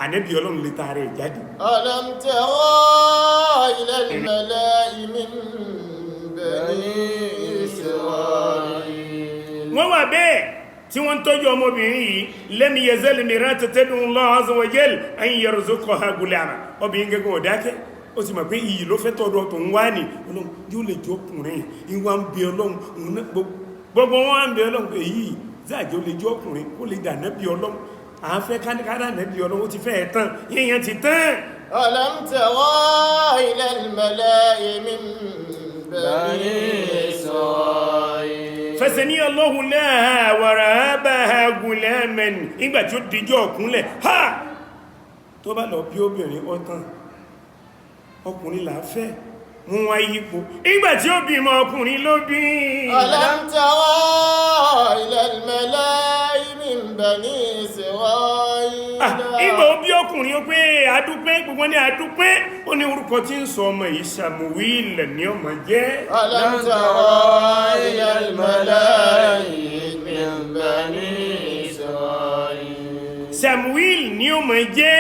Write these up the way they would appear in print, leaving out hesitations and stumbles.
ànábì Ọlọ́run lè taara ẹ̀ jáde. ألم ترى إلى الملأ من بني إسرائيل wọ́n wà bẹ́ẹ̀ tí wọ́n tọ́jú ọmọbìnrin yìí lam yazal mirata tad'u Allah azza wa jal an yarzuqaha gulama obìnrin gẹ́gẹ́ ọ̀dákẹ́ ó sì mọ̀ pé iyì ló fẹ́ tọ́dọ̀ tó ń wá ní Ọlọ́run yóò lè jọ ọkùnrin ìwà ń bẹ Ọlọ́run gbogbo wọn ń bẹ Ọlọ́run èyí záàjẹ́ ó lè jọ ọkùnrin ó lè dà nẹ́bí Ọlọ́run à ń fẹ́ kánikádà nẹ́bí Ọlọ́run ó ti fẹ́ tán yíyan ti tán. ألم ترى إلى الملأ من بني إسرائيل فسمي الله لها ورهبها غلاما ìgbà tí ó dijọ́ ọ̀kúnlẹ̀ ha tó bá lọ bí obìnrin ọ̀tán ọkùnrin là fẹ́ mú wá yípo ìgbà tí ó bímọ ọkùnrin ló bí. ألم ترى إلى الملأ من بني إسرائيل ìgbà ó bí ọkùnrin ó pé àdúpẹ́ gbogbo ní àdúpẹ́ ó ní orúkọ tí ń sọ ọmọ yìí Samuel ní ọmọ jẹ́. ألم ترى إلى الملأ من بني إسرائيل Samuel ní ọmọ jẹ́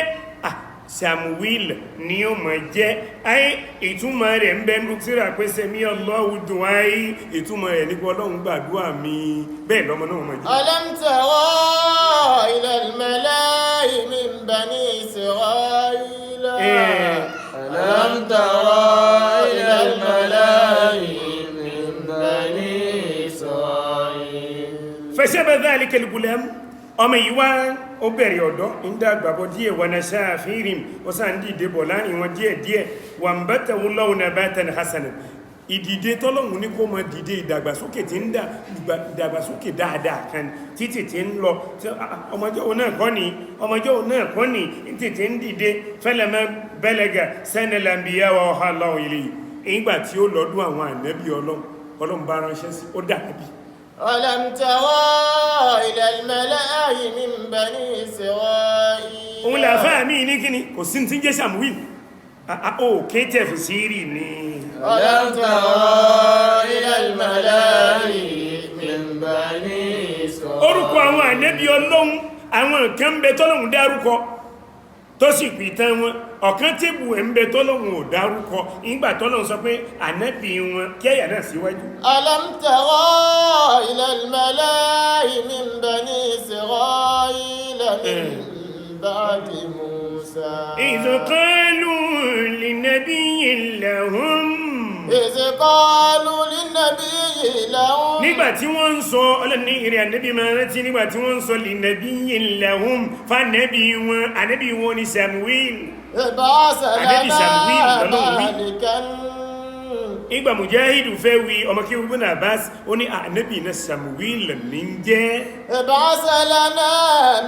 Samuel ní ọmọ jẹ́ ayé ìtumọ̀ rẹ̀ ń bẹ́ẹ̀ lùtírà pé sẹ́mi Allahu du'ai ìtumọ̀ rẹ̀ nípa Ọlọ́run gbàdúrà mi bẹ́ẹ̀ lọ́mọ náà mọ̀ jẹ́. ألم ترى إلى الملأ من بني إسرائيل ألم ترى إلى الملأ من بني إسرائيل فشبه ذلك الغلام ọmọ yìí wá ó bẹ̀rẹ̀ ọ̀dọ́ ń dàgbàbọ̀ díẹ̀ wà náà ṣáàfíìrìm ó sáà ń dìde bọ̀ láàrin wọn díẹ̀díẹ̀ wà ń bẹ́tẹ̀ wọ́n lọ́wọ́ náà bẹ́tẹ̀ hasanan ìdìde tọ́lọ́hun ní kó mọ dìde ìdàgbàsókè tí ń dà ìdàgbàsókè dáadáa kan títí tí ń lọ ọmọjọ́ òun náà kọ́ ni títí ń dìde falamma balaga sanal anbiya wa ọha Allahu ilayhi ìgbà tí ó lọ́dún àwọn ànábì Ọlọ́run bá ránṣẹ́ sí ó dà níbi. ألم ترى إلى الملأ من بني إسرائيل òun làfáà mí ní kíni kò sí tí ń jẹ́ Samuel ó kéètẹ̀ fún sírí ni. ألم ترى إلى الملأ من بني إسرائيل orúkọ àwọn ànábì Ọlọ́run àwọn nǹkan ń bẹ tọ́lọ́run dárúkọ tó sì pì tán wọn ọ̀kan tébù ẹ̀ ń bẹ tọ́lọ́run ò dárúkọ ìgbà tọ́lọ́run sọ pé ànábì wọn kí ẹ̀yà náà síwájú. ألم ترى إلى الملأ من بني إسرائيل من بعد موسى إذ قالوا لنبي لهم nígbà tí wọ́n ń sọ ọlọ́ni ìrìn ànábì máa rántí nígbà tí wọ́n ń sọ linabiyyin lahum fánàbí wọn ànábì wọn ni Samuel ànábì Samuel lọ́lọ́run wí. ìgbà Mujahidu fẹ́ wí ọmọ kí Ibn Abbas ó ní ànábì náà Samuel ní jẹ́. ابعث لنا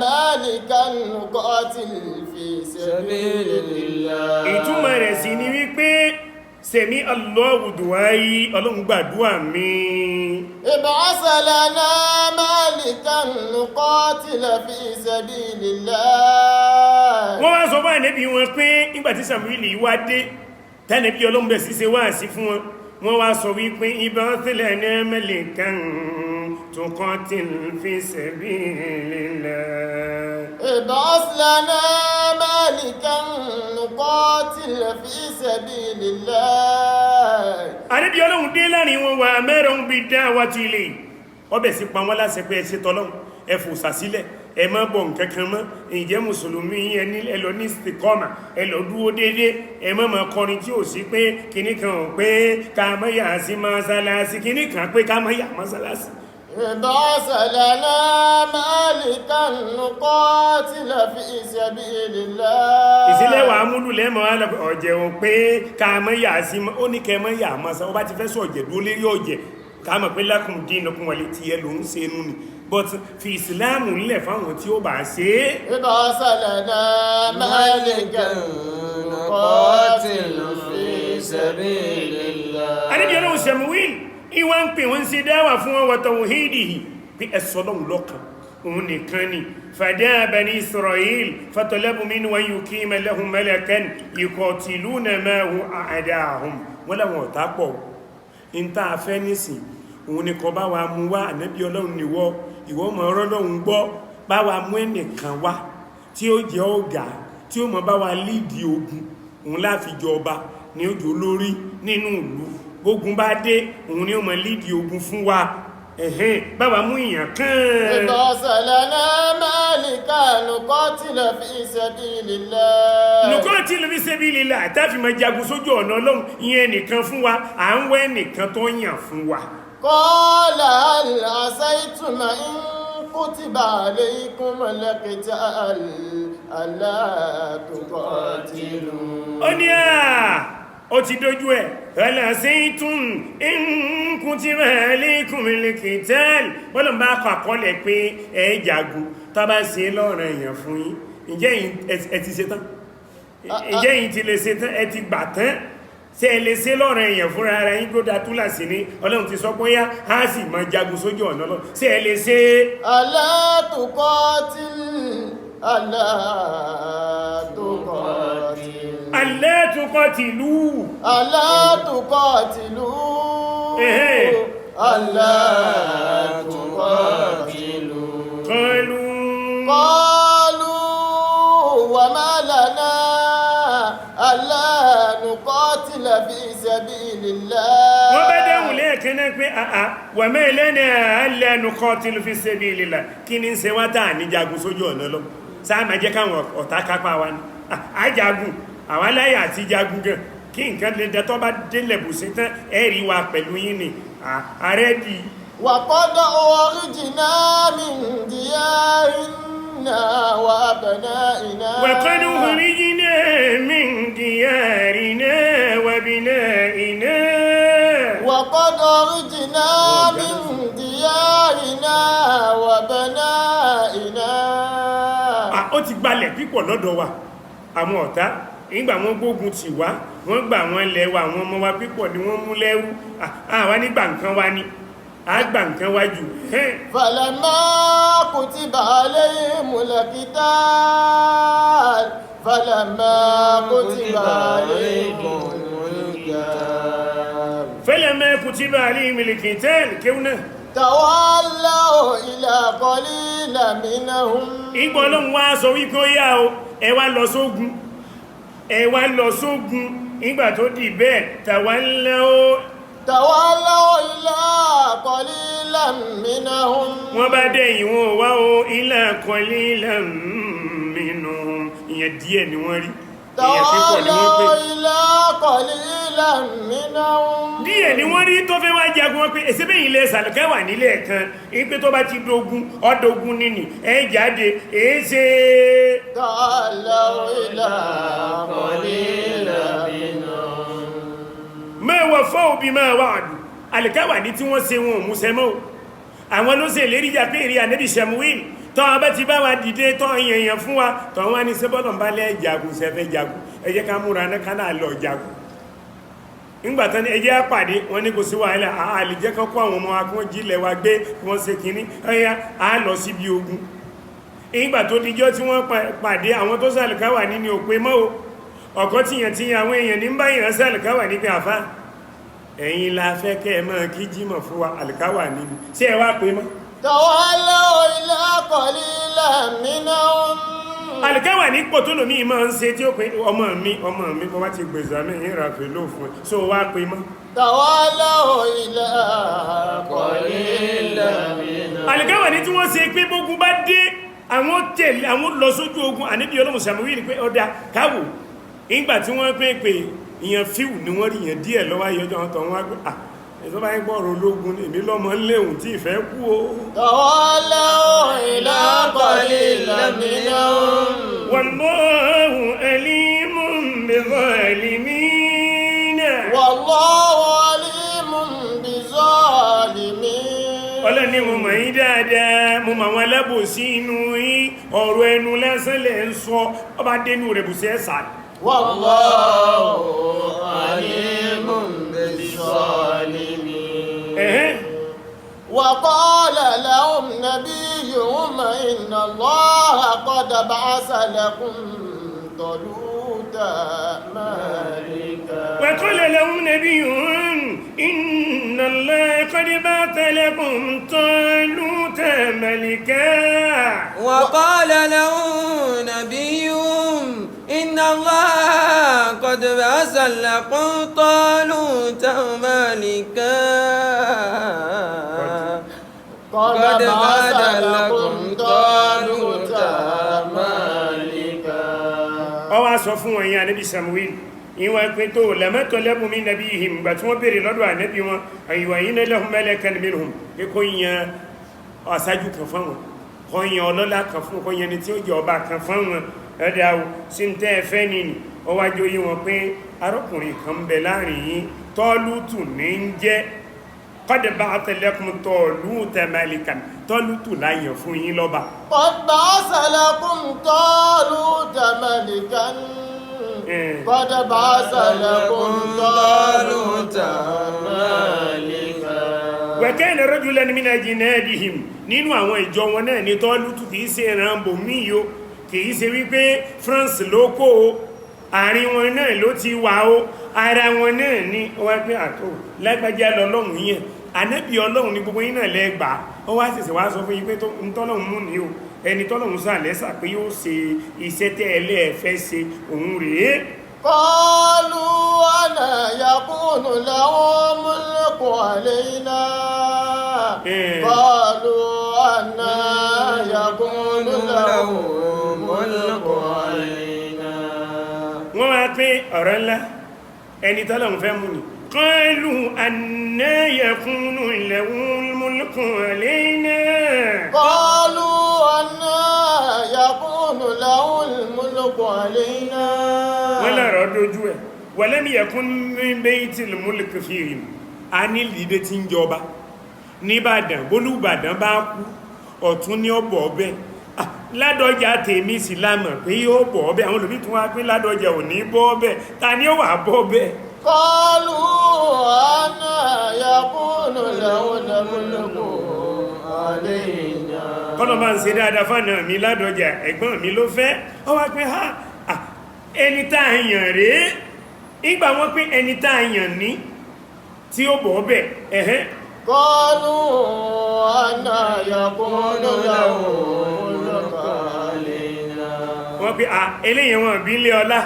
مالكا نقاتل في سبيل الله. ìtumọ̀ rẹ̀ sì ni wípé sẹ̀mí Allahu du'ai Ọlọ́run gbàdúrà mi. ابعث لنا مالكا نقاتل في سبيل الله. wọ́n wá sọ fún ànábì wọn pé nígbàtí Samuel wá dé tánàbí Ọlọ́run bẹ̀ sí ṣe wá sí fún wọn wọ́n wá sọ wípé ib'ath lana malikan tuqatil fi sabilillah. ابعث لنا مالكا نقاتل في سبيل الله. ànábì Ọlọ́run dé láàrin wọn wà amarahum bid-da'wati ilayhi ọbẹ̀ sí pa wọ́n láṣẹ pé ẹ ṣe tọ́lọ́run ẹ fòsà sílẹ̀ ẹ má bọ̀ nǹkankan mọ́ ìjẹ́ mùsùlùmí ẹ lọ ní istikọ́mà ẹ lọ dúró dédé ẹ má máa kọrin tí ò sí pé kíní kan ò pé ká má yà sí mọ́sálásí kíní kan pé ká má yà mọ́sálásí. ابعث لنا مالكا نقاتل في سبيل الله. ìsílẹ̀ wàá múlù lẹ́mọ̀ ọ̀jẹ̀ ò pé ká má yà sí ó ní kẹ́ má yà mọ́sá ó bá ti fẹ́ sọ ọ̀jẹ̀ dúró lérí ọ̀jẹ̀ ká mọ̀ pé lakum dinukum waliya tiẹ̀ ló ń ṣe nú ni but fi ìsìláàmù nílẹ̀ fáwọn tí ó bá ṣe é. ابعث لنا مالكا نقاتل في سبيل الله. àníbi Ọlọ́run Samuel ìwà ń pè wọ́n sí dáwà fún wọn wa tawhidihi pé ẹ̀sọ́ lọ́hùn lọ́kàn òun nìkan ni fada bani Israel fatalabu minhu an yuqima lahum malakan yuqatiluna ma'ahu a'da'ahum wọ́n láwọn ọ̀tá pọ̀ ń tá a fẹ́ nísìn òun ni kọ bá wa mú wá ànábì Ọlọ́run níwọ́ ìwọ́ mọ̀ ọ̀rọ̀ lọ́hùn gbọ́ bá wa mú ẹnìkan wá tí ó jẹ́ ọ̀gá tí ó mọ̀ bá wa lídìí ogun òun láfi jọba ní ojú olórí nínú ìlú gbógun bá dé òun ni ó mọ̀ lídìí ogun fún wa bàbá mú ìyàn kan ìbọ̀sẹ̀lẹ̀nà mẹ́lìkà nùkọ́tìlẹ̀ fi sabilillah nùkọ́tìlẹ̀ fi sabilillah àtàfi ma jagun sójú ọ̀nà Ọlọ́run ìyẹn nìkan fún wa à ń wẹ́ nìkan tó yàn fún wa qala hal asaytum in kutiba alaykumul qital alla tuqatilu ó ní ó ti dójú ẹ̀ alasaytum in kutiba alaykumul qital bọ́lọ̀ bá kọ àkọọ́lẹ̀ pé ẹ jagun tá bá ṣe lọ́rọ̀ èèyàn fún yín ǹjẹ́ ẹ ti ṣe tán ǹjẹ́ yìí ti lè ṣe tán ẹ ti gbà tán ṣé ẹ lè ṣe lọ́rọ̀ èèyàn fúnra ara yín kó datú láti ní Ọlọ́run ti sọ pé yá á sì máa jagun sójú ọ̀nà lọ ṣé ẹ lè ṣe alla tuqatilu alla tuqatilu alla tuqatilu alla tuqatilu alla tuqatilu qalu wa ma lana alla nuqatila fi sabilillah wọ́n bá dáhùn lẹ́ẹ̀kan náà pé àà wa ma lana alla nuqatilu fi sabilillah kí ní ṣe wá tàà ní jagun sójú ọ̀nà lọ sáà máa jẹ́ káwọn ọ̀tá kápá wa ní àjágun àwọn aláyà àti jagun gan kí nǹkan lè dẹ́tọ́ bá délẹ̀ bù sí tán ẹ̀rí wa pẹ̀lú yín ni ààrẹ di wa qad ukhrijna min diyarina wa abna'ina wa qad ukhrijna min diyarina wa abna'ina wa qad ukhrijna min diyarina wa abna'ina ó ti gbalẹ̀ pípọ̀ lọ́dọ̀ wa àwọn ọ̀tá nígbà wọ́n gbógun tì wá wọ́n gbà wọ́n lẹ̀ wa àwọn ọmọ wa pípọ̀ ni wọ́n mú lẹ́rú àwa nígbà nǹkan wa ni àgbà nǹkan wa jù falamma kutiba alayhimul qital falamma kutiba alayhimul qital falamma kutiba alayhimul qital kéwúnà tawallaw ila qalilan minhum ìgbọ́ Ọlọ́run wá sọ wípé ó yá o ẹ wá lọ sógun ìgbà tó di bẹ́ẹ̀ tawallaw ila qalilan minhum wọ́n bá dẹ̀yìn wọn wá o ila qalilan minhum ìyẹn díẹ̀ ni wọ́n rí tawallaw ila qalilan minhum díẹ̀ ni wọ́n rí tó fẹ́ wá jagun wọn pé ẹ̀sẹ́bẹ̀ ilẹ̀ sàlùkẹ́ wà nílẹ̀ kan ipé tó bá ti dogun ọdọ̀gun nínú ẹ jáde èéṣe tawallaw ila qalilan minhum mẹ́wàá fọ́ òbí mẹ́wàá àdù alìkáwà ní tí wọ́n ṣe wọn ò múṣẹ mọ́ àwọn ló ṣe lérí jà pé èrè ànẹ́bì Samuel tọ́ ọba ti bá wa dìde tọ́ èèyàn fún wa tọ́ wọ́n ní sẹ́bọ́lọ̀ bá lẹ́ jagun sẹ́fẹ́ jagun ẹ jẹ́ ká múra náà ká náà lọ jagun nígbàtán ẹ jẹ́ àpàdé wọ́n ní kò sí wàhálà àlìjẹ́ kan kó àwọn ọmọ wa kí wọ́n jílẹ̀ wa gbé wọ́n ṣe kínní ẹ̀yà á lọ síbi ogun nígbà tó dijọ́ tí wọ́n pàdé àwọn tó sàlùkáwà nínú òpé mọ́ o ọ̀kọ́ tíyàn àwọn èèyàn ní bá ìran sàlùkáwà ní pé àfá ẹ̀yin la fẹ́ kẹ́ ẹ máa kí jímọ̀ fún wa àlùkáwà nínú sí ẹ wá pé mọ́ tawallaw ila qalilan minhum àlùkáwà ní pọ̀ tó lòmí máa ń ṣe tí ó pé ọmọ mi bọ́ wá ti gbèsè àmì ìrìn àfẹ́ ló fún ẹ so wá pé mọ́ tawallaw ila qalilan minhum àlùkáwà ní tí wọ́n ṣe pé bógun bá dé àwọn lọ sójú ogun àníbi Ọlọ́run Samuel pé ọdá káwò ìgbà tí wọ́n pé ìyàn fíù ni wọ́n rí ìyàn díẹ̀ lọ́wọ́ ayọjọ́ àwọn tọ̀ wọ́n gbé ẹ̀sọ́ bá ń gbọ́rọ̀ ológun ní èmi lọ́mọ léhùn tí ìfẹ́ kú o tawallaw ila qalilan minhum wallahu alimun bizalimin wallahu alimun bizalimin ọlọ́ni mo mọ̀ yí dáadáa mo mọ̀ àwọn alábòsí inú yí ọ̀rọ̀ ẹnu lásán lẹ́ ń sọ ọba dénú rẹ̀ bùsẹ̀ ẹ̀sà wallahu alimun bizalimin wa qala lahum nabiyyuhum inna allaha qad ba'atha lakum taluta malika wa qala lahum nabiyyuhum inna allaha qad ba'atha lakum taluta malika wa qala lahum nabiyyuhum الله قد بعث لكم طالوت ملكا قد بعث لكم طالوت ملكا. ó wá sọ fún wọn yẹn Ànábì Samuel ìwọ̀n pé tó lẹ́mẹ́tọ̀ lẹ́bùn mi nàbí ihim gbà tí wọ́n bèèrè lọ́dọ̀ ànábì wọn àyíwá yìí ní lẹ́hùn mẹ́lẹ́kan minhum pé kó yan aṣáájú kan fún wọn kó yan ọlọ́lá kan fún kó yan ni tí ó jẹ ọba kan fún wọn ẹ̀dá o sí ń tẹ́ ẹ fẹ́ nìyí ó wá jó yí wọn pé arákùnrin kan ń bẹ láàrin yín Tọ́lútù ní ń jẹ́ qad ba'atha lakum Tọ́lúta malikan Tọ́lútù láyàn fún yín lọ́ba. قد بعث لكم طالوت ملكا قد بعث لكم طالوت ملكا. وكان رجلا من أجنادهم nínú àwọn ìjọ wọn náà ni Tọ́lútù kìí ṣe ìrànbò míyó kìí ṣe wípé France ló kó o àárín wọn náà ló ti wà o ara wọn náà ní wá pé àtò lágbàjá lọ́lọ́run yẹn ànábì Ọlọ́run ní gbogbo yín náà lẹ́gbàá ó wá sì wá sọ fún yín pé ntọ́lọ́run mú ní o ẹni tọ́lọ́run sàlẹ́sà pé yóò ṣe iṣẹ́ tẹ́ ẹlẹ́ẹ̀fẹ́ ṣe òun rèé. قالوا أنا يكون له ملك علينا قالوا أنا يكون له ملك علينا. wọ́n wá pé ọ̀rọ̀ ńlá ẹni tọ́lọ́run fẹ́ mú ni قالوا أنا يكون له الملك علينا قالوا أنا يكون له الملك علينا. wọ́n lọ́rọ̀ dojú ẹ̀ ولم يكن من بيت الملك فيهم a ní lídé tí ń jọba níbàdàn bólúbàdàn bá kú ọ̀tún ní ọ̀bọ̀ ọbẹ̀ Ládọjà tèmi sì lámọ̀ pé yóò bọ̀ ọbẹ̀ àwọn olùbí tún wá pé Ládọjà ò ní bọ́ ọbẹ̀ ta ni ó wà bọ́ ọbẹ̀. قالوا أنا يكون له الملك علينا. kọ́nà bá ń ṣe dáadáa fánà mi Ládọjà ẹ̀gbọ́n mi ló fẹ́ ọ wá pé ha ẹni tá a yàn rèé ìgbà wọn pé ẹni tá a yàn ní tí ó bọ̀ ọbẹ̀ ẹ̀hẹ́. قالوا أنا يكون له الملك علينا. wọ́n pé eléyìí wọn bí ilé ọlá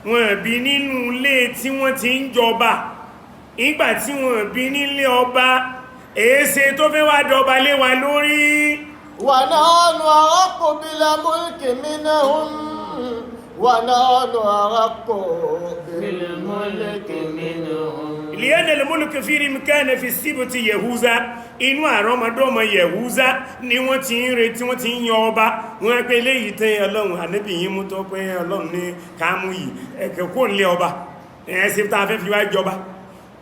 wọn bí nínú ilé tí wọ́n ti ń jọba ìgbà tí wọ́n bí nílé ọba èéṣe tó fẹ́ wá dọba lé wa lórí. ونحن أحق بالملك منهم ونحن أحق بالملك منهم. لأن الملك فيهم كان في السبط يهوذا inú àrọ́mọdọ́mọ Yẹ̀húzá ni wọ́n ti ń retí wọ́n ti ń yan ọba wọ́n pé léyìí tẹ́ Ọlọ́run ànábì yìí mú tọ́ pé Ọlọ́run ní káàmù yìí ẹ̀kẹ́ kó lé ọba ẹ̀ẹ́sì tá a fẹ́ fi wá jọba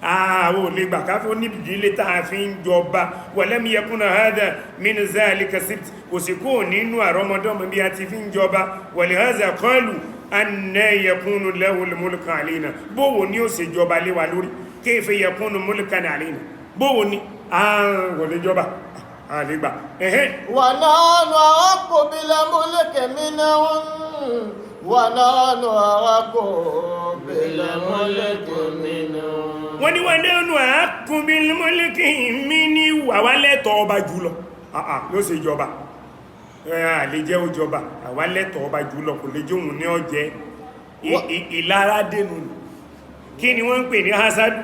àwọn ò lè gbà káfí ó níbi ìdílé tá a fi ń jọba walam yakuna hadha min zalika sibt kò sì kó nínú àrọ́mọdọ́mọ bí a ti fi ń jọba walihadha qalu anna yakunu lahu al-mulku alayna bówo ni ó ṣe jọba lé wa lórí kayfa yakunu mulkan alayna bówo ni wọlé jọba àlégbà ẹ̀hẹ́. ونحن أحق بالملك منهم ونحن أحق بالملك منهم. wọ́n ní wọ́n lẹ́nu àákùnbíl mọ́lẹ́kì mi ní àwa lẹ́tọ̀ ọba jùlọ ló ṣe jọba àlè jẹ́ òjọba àwa lẹ́tọ̀ ọba jùlọ kò lè jóhun ní ọjẹ́ ìlara dénú kí ni wọ́n ń pè ní hasadu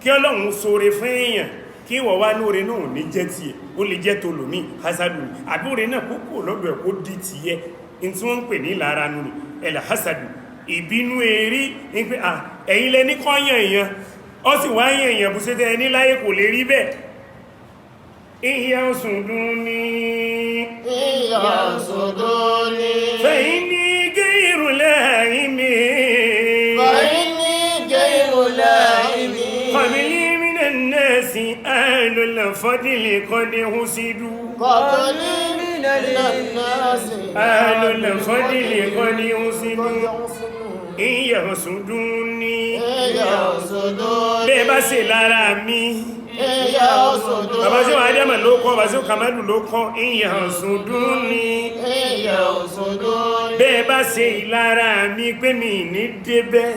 kí Ọlọ́run ṣoore fún èèyàn kí wọ́n wá lóore náà ní jẹ́ tiẹ̀ ó lè jẹ́ tó lòmí hasadu ni àbí oore náà kókò lọ́dọ̀ ẹ̀ kó di tiẹ̀ ní tí wọ́n ń pè ní ìlara nù ní ẹ̀là hasadu ìbínú èrí ní pé ẹ̀yin lẹ ní kọ́yàn èèyàn ó sì wá yàn èèyàn bú sétẹ́ ẹni láyé kò lè rí bẹ́ẹ̀. ìyá sùdún ní ìyá sùdún ní fẹ̀yìn ní gẹ́rù lẹ́yìn mi fẹ̀yìn ní gẹ́rù lẹ́yìn mi kọ̀mílì mìíràn náà sí àlùlọ̀ fọ́dílì kọ́dé húsídú kọ̀mílì mìíràn náà sí àlùlọ̀ fọ́dílì kọ́dé húsídú ìyá sùdún ní bẹ́ẹ̀ bá ṣe lára mi bàbá sí wàá dẹ́mà ló kọ́ bàbá sí kàmálù ló kọ́ ìyá sùdún ní bẹ́ẹ̀ bá ṣe ìlara mi pé mi ní débẹ̀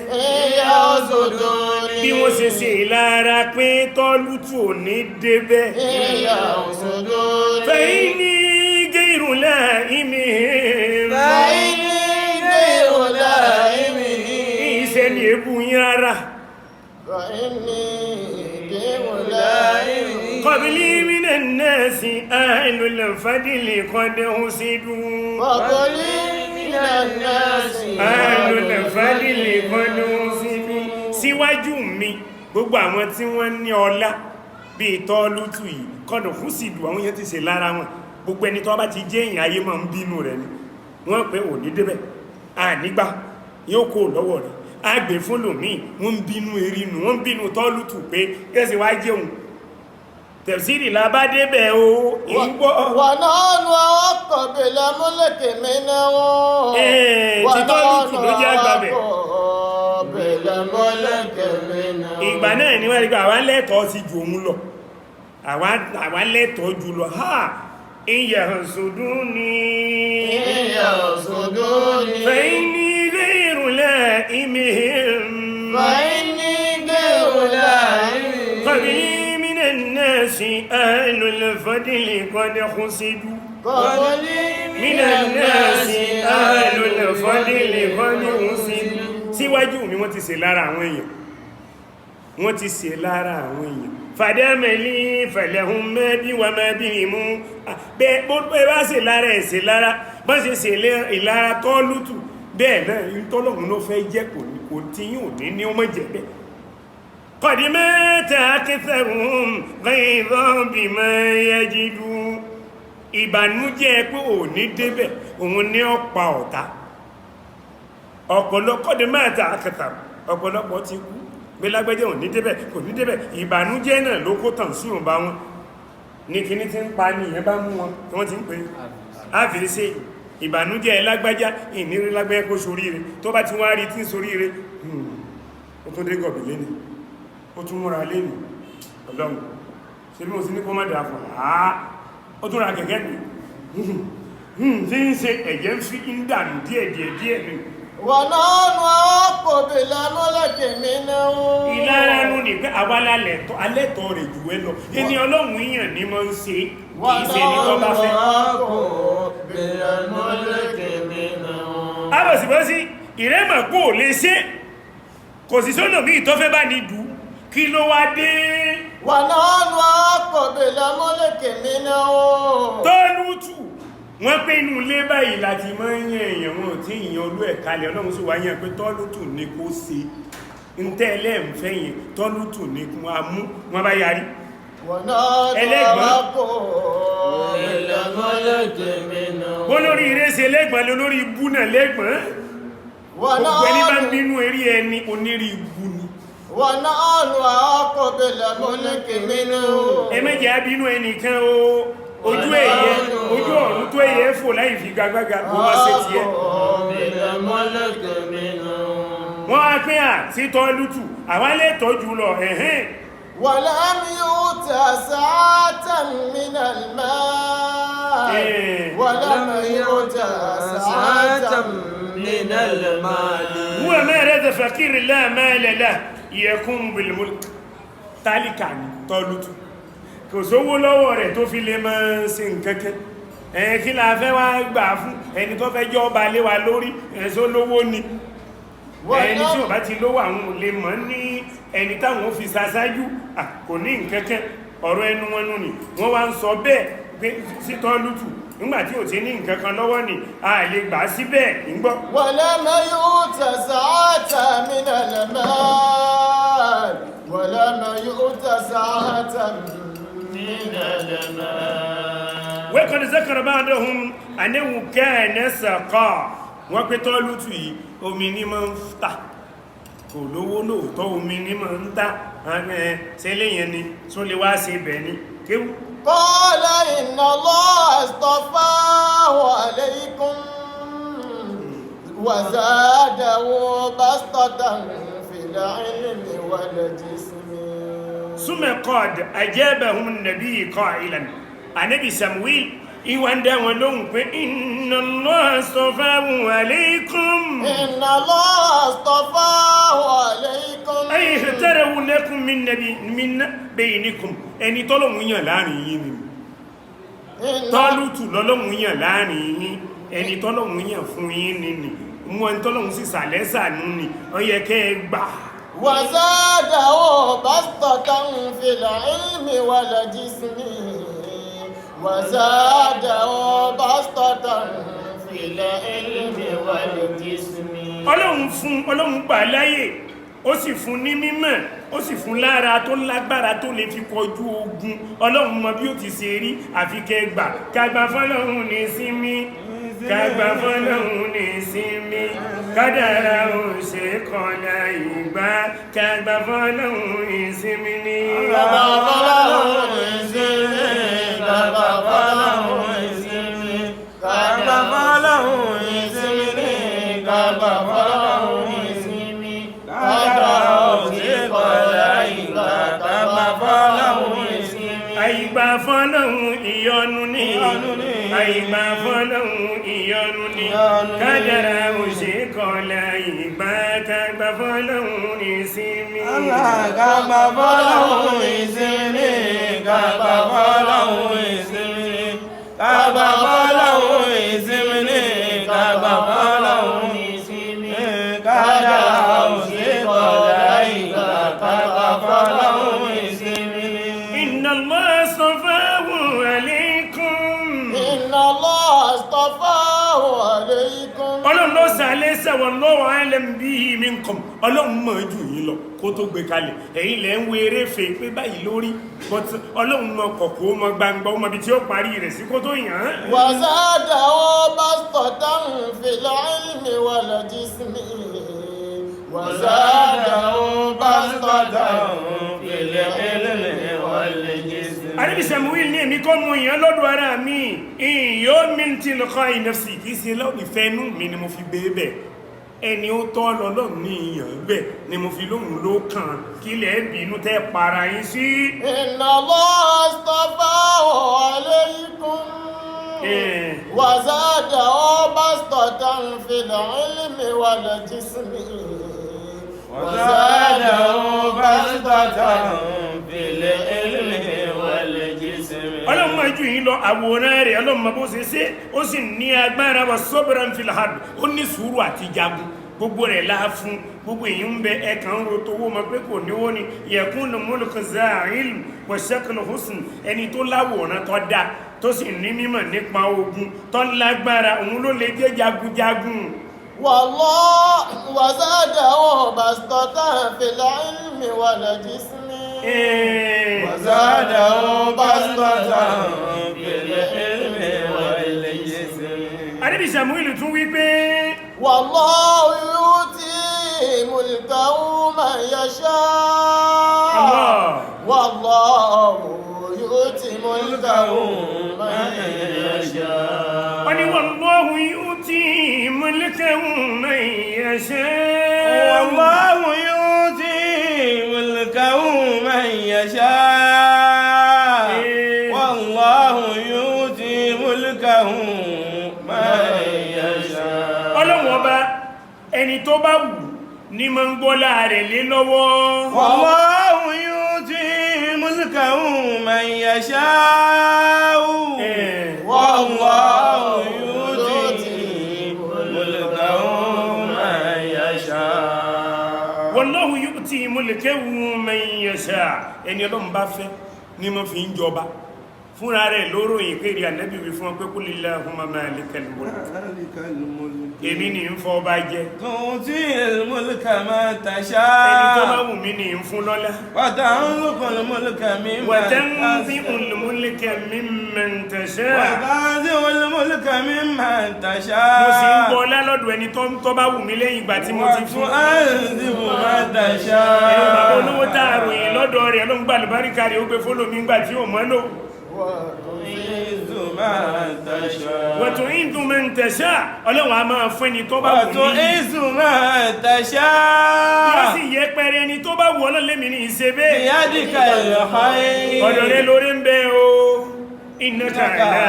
bí wọ́n ṣe ṣe ìlara pé Tọ́lútù ò ní débẹ̀ fẹ̀yìn ní gẹ́rù láì mi yín rárá فإني جيم لائم qabli minan nasi ahlul fadli qad husidu فقلي من الناس ahlul fadli qad husidu síwájú mi gbogbo àwọn tí wọ́n ní ọlá bí Tọ́lútù yìí qad husidu àwọn yẹn ti ṣe lára wọn gbogbo ẹni tó bá ti jẹ́ èyàn ayé máa ń bínú rẹ̀ ni wọ́n pé ò ní débẹ̀ ànígbà yóò kó lọ́wọ́ rẹ̀ àgbè fún lòmí wọ́n bínú erinu wọ́n bínú Tọ́lútù pé kẹsì wá jẹun tẹ̀sírì lábá débẹ̀ o ìgbọ́ ونحن أحق بالملك منه tí Tọ́lútù ló jẹ́ àgbàbẹ̀ بالملك منه ìgbà náà ni wọ́n rí pé àwa lẹ́tọ̀ọ́ sí ju òun lọ àwa lẹ́tọ̀ọ́ jù lọ ha يحسدوني فإني غير لائمهم فإني غير لائم قبلي من الناس أهل الفضل قد حسدوا قبلي من الناس أهل الفضل قد حسدوا síwájú mi wọ́n ti ṣe lára àwọn èèyàn wọ́n ti ṣe lára àwọn èèyàn fàdámẹ́lì fẹ̀lẹ̀hún mẹ́bí wà mẹ́bí mú bẹ́ẹ̀ bá ṣe lára ẹ̀ṣẹ̀ lára bá ṣe ṣe ìlara Tọ́lútù bẹ́ẹ̀ náà ìtọ́lọ̀hún ló fẹ́ jẹ́ kò tí yóò ní ọmọ jẹ́ bẹ́ẹ̀ kọ̀dí mẹ́ta akẹ́sẹ̀rún gbẹ̀yìnbọn bí mẹ́yẹjìdú ìbànújẹ́ pé ò ní débẹ̀ òun ní ọ̀pá ọ̀tá ọ̀pọ̀lọpọ̀ mẹ́ta akẹ́sẹ̀rún ọ̀pọ̀lọpọ̀ ti kú pé lágbẹ́jẹ́ ò ní débẹ̀ kò ní débẹ̀ ìbànújẹ́ náà ló kó tàn sí òun bá wọn ní kíní tí ń pa ní ìyẹn bá mú wọn tí wọ́n ti ń pè áfìrísẹ́ ìbànújẹ́ lágbájá ìnírí lágbẹ́jẹ́ kó soríire tó bá ti wá rí tí ń soríire ó tún dé gọ̀bì lẹ́nu ó tún múra lẹ́nu ọlọ́run ṣe bí mo sí ní kó má dáa fún àá ó tún ra kẹ̀kẹ́ mi tí ń ṣe ẹ̀jẹ̀ ń fi ń dànù díẹ̀ nù ونحن أحق بالملك منه ìlara nù ní pé àwa alẹ́tọ̀ rẹ̀ jù ẹ lọ ẹni ọlọ́run yíyàn ní mọ́ ń ṣe kìí ṣe ní tọ́ bá fẹ́ abọ̀sibọ́sí ìrẹ́mọ̀ kó lè ṣe kò sí sọ́nà bí ìtọ́fẹ́ bá ní dù kí ló wá dé ونحن أحق بالملك منه Tọ́lútù wọ́n pé inú ilé báyìí láti mọ́ yẹn èèyàn wọn tí ìyàn olú ẹ̀kalẹ̀ ọlọ́run sì wáyé pé Tọ́lútù ní kó ṣe ń tẹ́lẹ̀ ń fẹ́yìn Tọ́lútù ní kún amú wọ́n bá yarí olórí ire ṣe lẹ́gbọ̀n lórí ibú náà lẹ́gbọ̀n gbogbo ẹni bá ń bínú eré ẹni onírí ibú ni ونحن أحق بالملك منه ẹmẹ́jẹ̀ abínú ẹnìkan o ojú ọ̀run tó ẹyẹ fò láì fi gagbága kó wá sí ti ẹ́ wọ́n á pín à sí Tọ́lútù àwọn lè tọ́jú lọ ẹ̀hẹ́n ولم يؤت ساعة من المال ولم يؤت ساعة من المال هو ما رد فقير لا مال له يقوم بالملك tálíkà ni Tọ́lútù kò sówó lọ́wọ́ rẹ̀ tó fi lè máa ṣe nkẹ́kẹ́ ẹ̀yìn kí la fẹ́ wá gbà fún ẹni tó fẹ́ jọ́ ọba lé wa lórí ẹ̀ṣọ́ lówó ni ẹni tí ò bá ti lówó àwọn olè mọ́ ní ẹni táwọn fi ṣaṣáájú kò ní nkẹ́kẹ́ ọ̀rọ̀ ẹnu wọn nù ni wọ́n wá ń sọ bẹ́ẹ̀ pé sí Tọ́lútù nígbàtí ò ti ní nǹkankan lọ́wọ́ ni a lè gbà síbẹ̀ ìgbọ́ ولم يؤت ساعة من المال ولم يؤت ساعة من المال وقد ذكر بعضهم أنه كان سقا wọ́n pé Tọ́lútù yìí omi ní máa ń tà kò lówó lóòótọ́ omi ní máa ń tà ṣẹlẹ̀ yẹn ni tó lè wá sí ibẹ̀ ni kéwù قال إن الله اصطفاه عليكم وزاده بسطة في العلم والجسم ثم قد أجابهم النبي قائلا النبي سمويل ìwọ̀n dá wọn lóhùn pé inna Allah astafahu alaykum إن الله اصطفاه عليكم ay ihtarahu lakum min baynikum ẹni tọ́lọ̀hún yàn láàrin yín ni Tọ́lútù lọ́lọ́hún yàn láàrin yín ẹni tọ́lọ̀hún yàn fún yín ni mú ẹni tọ́lọ̀hún sì sàlẹ́sànú ni ó yẹ kẹ́ gbà وزاده بسطة في العلم والجسم وزاده بسطة في العلم والجسم ọlọ́run gbà láyè ó sì fún ní mímọ̀ ó sì fún lára tó lágbára tó lè fi kọjú ogun ọlọ́run mọ bí ó ti ṣe rí àfi kẹgbà kàgbà fọ́lọ́run ní sinmi kàgbà fọ́lọ́run ní sinmi kádàrá ò ṣe kọ̀ọ̀lá ìgbà kàgbà fọ́lọ́run ní sinmi ní kàgbà fọ́lọ́run ní sinmi kàgbà fọ́lọ́run ní sinmi kàgbà fọ́lọ́run ní sinmi kàgbà fọ́lọ́run ní sinmi kádàrá ò ṣe kọ̀ọ̀lá ìgbà kàgbà fọ́lọ́run ní sinmi. àìgbà fọ́lọ́run ìyọnu ní àìgbà fọ́lọ́run ìyọnu ní kádàrá ò ṣe kọ̀ọ̀lá ìgbà kàgbà fọ́lọ́run ní sinmi kàgbà fọ́lọ́run ní sinmi kàgbà fọ́lọ́run ní sinmi kàgbà fọ́lọ́run ní sinmi kàgbà fọ́lọ́run ní sinmi kádàrá ò ṣe kọ̀ọ̀lá ìgbà kàgbà fọ́lọ́run ní sinmi. inna Allah astafahu alaykum Inna Allah astafahu alaykum. ọlọ́run ló sàálẹ́ sẹ́wọ̀n lọ́wọ́ alam bihi minkum ọlọ́run mọ̀ jù yín lọ kó tó gbé kalẹ̀ ẹ̀yin lẹ́ ń wo eré fè pé báyìí lórí but ọlọ́run mọ̀ kọ̀kọ́ mọ̀ gbangba ọmọ ibi tí ó parí rẹ̀ sí kó tó yàn án. وزاده بسطة في العلم والجسم وزاده بسطة في العلم والجسم. ànábì Samuel ní èmi kọ́ mọ èèyàn lọ́dọ̀ ara mi ìyọ́ mi ti lọ́kọ́ ìnẹ́fsì kì í ṣe lọ́wọ́ ìfẹ́nú mi ni mo fi gbé bẹ́ẹ̀ ẹni ó tọ́ lọ́lọ́run ní ìyàn bẹ́ẹ̀ ni mo fi lóhun ló kàn kí lẹ́ bínú tẹ́ para yín sí. Inna Allah astafahu alaykum وزاده بسطة في العلم والجسم وزاده بسطة في العلم والجسم. ọlọ́run máa ju yín lọ àwòrán rẹ̀ ọlọ́run máa bó ṣe ṣe ó sì ní agbára wa sabran fil harb ó ní sùúrù àti jagun gbogbo rẹ̀ láà fún gbogbo èyí ń bẹ ẹ̀kan ro tó wó ma pé kò níwó ni yakunu mulku za'il wa shakl husn ẹni tó láwòrán tó dá tó sì ní mímọ̀ nípa ogun tó lágbára òun ló lè jẹ́ jagunjagun. والله وزاده بسطة في العلم والجسم وزاده بسطة في العلم والجسم. ànábì Samuel tún wí pé والله يؤتي ملكه من يشاء والله يؤتي ملكه من يشاء. wọ́n ní wallahu yu'ti mulkahu man yasha. والله يؤتي ملكه من يشاء والله يؤتي ملكه من يشاء. ọlọ́run ọba ẹni tó bá wù ní máa ń gbọ́lá rẹ̀ lé lọ́wọ́. والله يؤتي ملكه من يشاء والله يؤتي ملكه من يشاء. wallahu yu'ti mulkahu man yasha ẹni ọlọ́run bá fẹ́ ní máa fi ń jọba fúnra rẹ̀ lóró yìí pé rí ànábì wí fún ọ pé qul illahumma malikal mulk مالك الملك èmi ní ń fọ́ bá jẹ́ تؤتي الملك من ẹni tó bá تشاء wù mí ní ń fún lọ́lá وتملك الملك ممن وتنزع الملك ممن تشاء وتنزع الملك ممن mo sì ń تشاء gbọ́lá lọ́dọ̀ ẹni tó bá wù mí lẹ́yìn ìgbà tí mo ti fún وتعذب من ẹ̀rọ bàbá تشاء olówó tààrù yìí lọ́dọ̀ rẹ̀ ló ń gbà lùbáríkà rẹ̀ ó gbé fólómi ńgbà tí ò mọ́ lò وتعز من تشاء وتعز من تشاء ọlọ́run a máa fún ẹni tó bá wù mí وتعز من yóò تشاء sì yẹpẹrẹ ẹni tó bá wù ọlọ́lẹ́mì ní ìṣe bẹ́ẹ̀ بيدك الخير ọ̀dọ̀ rẹ̀ lórí ń bẹ o innaka ala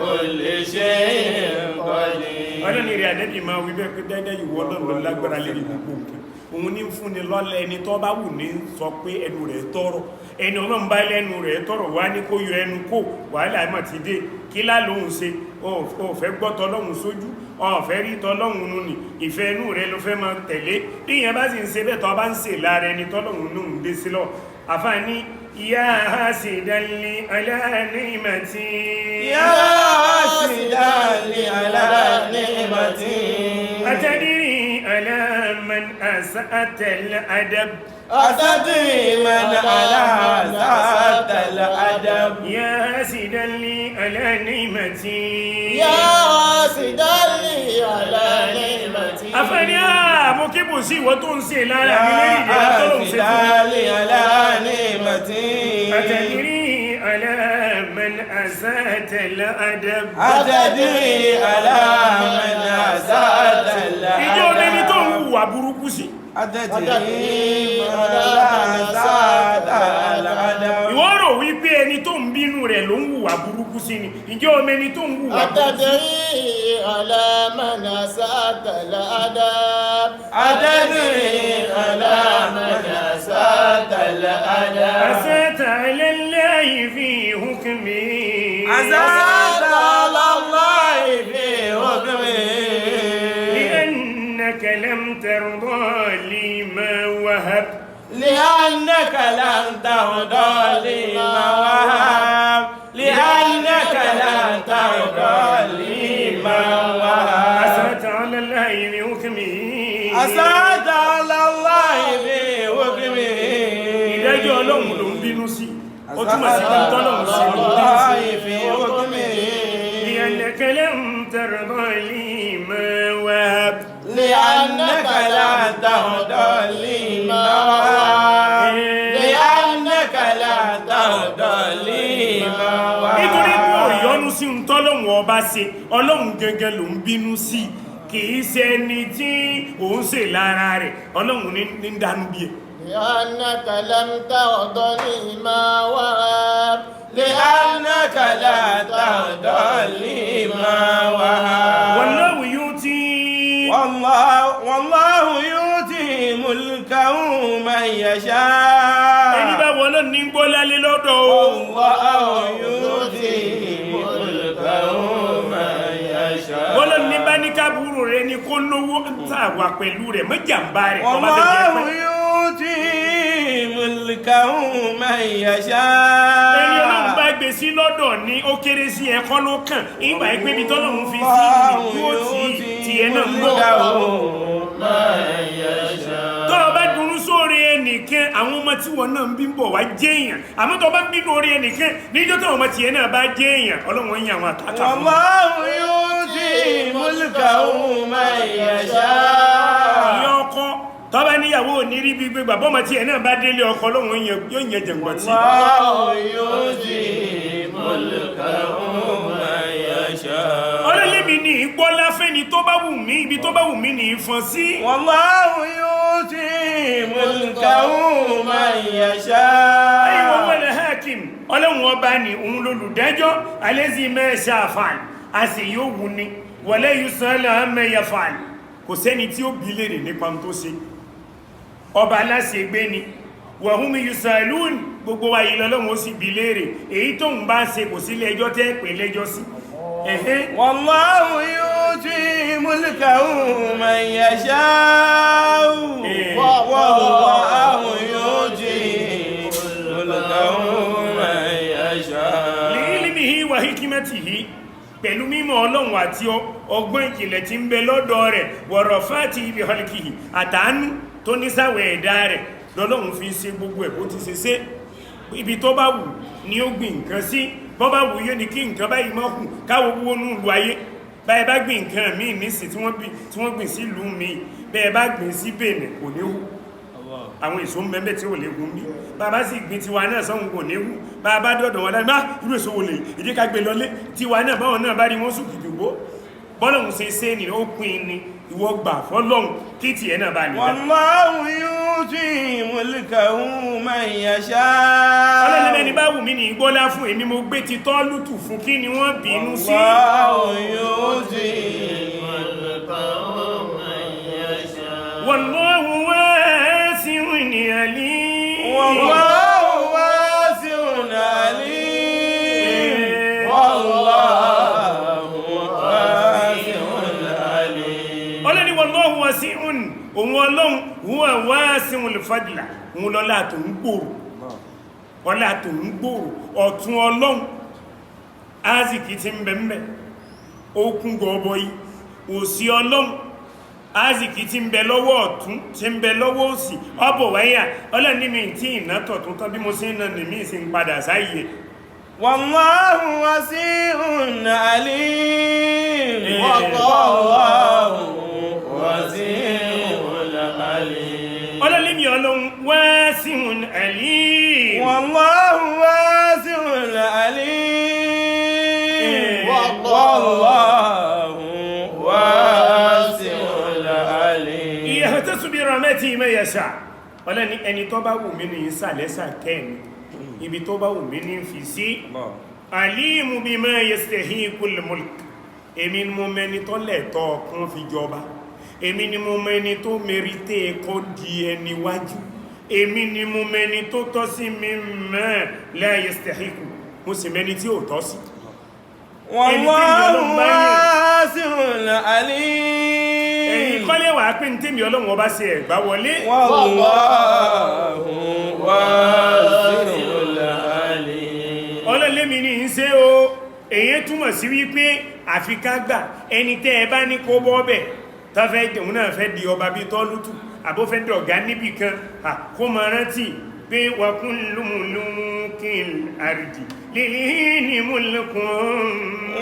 كل شيء قدير. ọlọ́ni rẹ̀ àdẹ́bì máa wí bẹ́ẹ̀ pé dáadáa ìwọ ọlọ́run lágbára lérí gbogbo nǹkan òun ní fúnni lọ́lẹ̀ ẹni tó bá wù ní sọ pé ẹnu rẹ̀ tọrọ ẹni ọlọ́run bá lẹ́nu rẹ̀ tọrọ wá ní kó yọ ẹnu kó wàhálà ẹmọ̀ ti dé kí lálóhun ṣe ó fẹ́ gbọ́ tọlọ́hun sójú ó fẹ́ rí tọlọ́hun nù ní ìfẹ́ inú rẹ̀ ló fẹ́ máa tẹ̀lé ìyẹn bá sì ń ṣe bẹ́ẹ̀ tó bá ń ṣe lára ẹni tọlọ́hun nù ń dé sí lọ àfààní يا حاسدا لي على نعمتي يا حاسدا لي على نعمتي أتدري على من أسأت الأدب أتدري من على أسأت الأدب يا حاسدا لي على نعمتي يا حاسدا لي على نعمتي àfààní mo kí bù sí ìwọ tó ń ṣe lára mi lórí يا ìdẹ́ra tó lóun ṣe fún حاسدا لي على نعمتي أتدري على من أسأت الأدب أتدري على من أسأت ìjọ lẹni tó ń الأدب hùwà burúkú sí أتدري على من أسأت الأدب ìwọ rò wípé ẹni tó ń bínú rẹ̀ ló ń hùwà burúkú sí ni ìjọ ọmọ ẹni tó ń hùwà burúkú أتدري على من أسأت الأدب أتدري على من أسأت الأدب أسأت على الله في حكمه أسأت على الله في حكمه لأنك لم ترضى لي ما وهب لأنك لن ترضى لي ما وهب لأنك لن ترضى لي ما وهب أسأت على الله في حكمه أسأت على الله في حكمه ìdájọ́ ọlọ́run ló ń bínú sí ó túnmọ̀ sí pé tọ́lọ́run sí ló ń bínú الله sí في حكمه لأنك لم ترضى لي ما وهب لأنك لا ترضى لي ما وهب لأنك لا ترضى لي ما nítorí pé وهب òyọ́nú sí ń tọ́lọ́run ọba ṣe ọlọ́run gẹ́gẹ́ ló ń bínú sí kìí ṣe ẹni tí òun ṣe lára rẹ̀ ọlọ́run ní dánú bí ẹ̀ لأنك لم ترضني ما وهب لأنك لا ترضى لي ما وهب والله يؤتي والله يؤتي ملكه من ẹni يشاء bá wọlé ní gbọ́lálé lọ́dọ̀ o والله يؤتي ملكه من يشاء wọlé ní bá ní kábúrò rẹ ní kó lówó ń tàwà pẹ̀lú rẹ̀ mọ́jàmbá rẹ̀ kọ́ bá ti jẹ́ والله pẹ́ يؤتي ملكه من ẹni يشاء ọlọ́run bá gbé sí lọ́dọ̀ ní ó kéré sí ẹ̀kọ́ ló kàn ìgbà ẹgbẹ́ bí tọ́lọ́run fi sí ìlú tí ẹ náà ń bọ̀ tó o bá dùnú sórí ẹnìkan àwọn ọmọ tí wọn náà ń bí ń bọ̀ wá jẹ́ èèyàn àmọ́ tó o bá ń bínú orí ẹnìkan níjọ́ tó ọmọ tiẹ̀ náà bá jẹ́ èèyàn ọlọ́run yìn àwọn àkàkà fún والله يؤتي ملكه من يشاء ìyá ọkọ tó bá níyàwó ní rí bí gbé bàbá ọmọ tiẹ̀ náà bá délé ọkọ ọlọ́run yóò yẹn jẹ̀ǹgbọ̀n tí الله يؤتي ملكه من يشاء ọlọ́lẹ́mi ní ìgbọ́lá fẹ́ni tó bá wù mí ibi tó bá wù mí ní ìfọ́n sí والله يؤتي ملكه من ẹ̀yìn يشاء wọ́n lè hakim ọlọ́run ọba ní òun lolùdájọ́ alẹ́sì mẹ́ṣà fàl a sì yóò wù ní wọlé yusuf mẹ́yà fàl kò sẹ́ni tí ó bí léèrè nípa tó ṣe ọba aláṣẹ gbé ni wọ̀húnmi yusalun gbogbo wa yìí lọ́lọ́run ó sì bí léèrè èyí tó ń bá ṣe kò sílé ẹjọ́ tẹ́ pè lẹ́jọ́ sí والله يؤتي ملكه من يشاء والله يؤتي ملكه من يشاء lílìmìhí wà hikimatihi pẹ̀lú mímọ̀ ọlọ́run àti ọgbọ́n ìjìnlẹ̀ tí ń bẹ lọ́dọ̀ rẹ̀ wọ̀rọ̀ fàtí ibi halikihi àtàánú tó nísàwẹ̀ ẹ̀dá rẹ̀ lọ́lọ́run fi ṣe gbogbo ẹ̀ bó ti ṣe ṣe ibi tó bá wù ní ó gbìn nǹkan sí bọ́ bá wù yé ni kí nǹkan báyìí mọ́ kù káwọ́ owó nù lu ayé báyìí bá gbìn nǹkan míì nísìn tí wọ́n gbìn sí ìlú míì bẹ́ẹ̀ bá gbìn sí Benin kò ní hù àwọn èso mẹ́mẹ́ tí ó lè gún bí bàbá sì gbìn tiwa náà sọ́hun kò ní hù bàbá dọ̀dọ̀ wọn dáa irú èso wo lè ìdí ká gbé lọlé tiwa náà báwọn náà bá rí wọn sùn kìdìbò bọ́lọ̀hún ṣe ní ó pin ni ìwọ gbà fọ́lọ́hun kí tiẹ̀ náà bá lè dá والله يؤتي ملكه من يشاء ọlọ́lẹ́mẹ́ni bá wù mí ní ìgbọ́lá fún èmi mo gbé ti Tọ́lútù fún kí ni wọ́n bínú sí والله يؤتي ملكه من يشاء wallahu والله واسع عليم والله واسع عليم ọlọ́ni wallahu wasi'un òun ọlọ́run huwa wasi'ul fadla òun lọ́lá tó ń gbòòrò ọlá tó ń gbòòrò ọ̀tún ọlọ́run azikì ti ń bẹ̀m̀bẹ̀ okun gọ̀ọ̀bọ̀ yìí òsì ọlọ́run azikì ti ń bẹ lọ́wọ́ ọ̀tún ti ń bẹ lọ́wọ́ òsì ọbọ̀ wáyà ọlọ́ni mi tí ìnátọ̀ tó tán bí mo sí náà nìmí sí ń padà sáyé wallahu wasi'un alim wallahu wasi'un alim ọlọ́ni mi ọlọ́run wasi'un alim wallahu wasi'un alim wallahu wasi'un alim yahtasu bi rahmatihi man yasha ọlọ́ni ẹni tó bá wù mí ní ìsàlẹ́sà kẹ́ẹ̀mí ibi tó bá wù mí ní fi sí alimu bima yastahiqul mulk èmi ni mo mẹni tó lẹ́tọ̀ọ́ kún fi jọba èmi ni mo mẹni tó mérité kó di ẹni wájú èmi ni mo mẹni tó tọ́ sí mi mẹ́ la yastahiqu mo sì mẹni tí ò tọ́ sí wallahu wasi'un alim ẹ̀yìn kọ́lé wà pín tèmi ọlọ́run ọba ṣe ẹ̀gbá wọlé wallahu wasi'un alim ọlọ́lẹ́mi ní ń ṣe o èyí túmọ̀ sí wípé àfikágbà ẹni tẹ́ ẹ bá ní kó bọ́ọ̀bẹ̀ tọ́fẹ́ jẹun náà fẹ́ di ọba bí Tọ́lútù àbófẹ́ dọ̀gá níbì kan kó máa rántí pé wa kullu mulukin ardi lilhini mulkun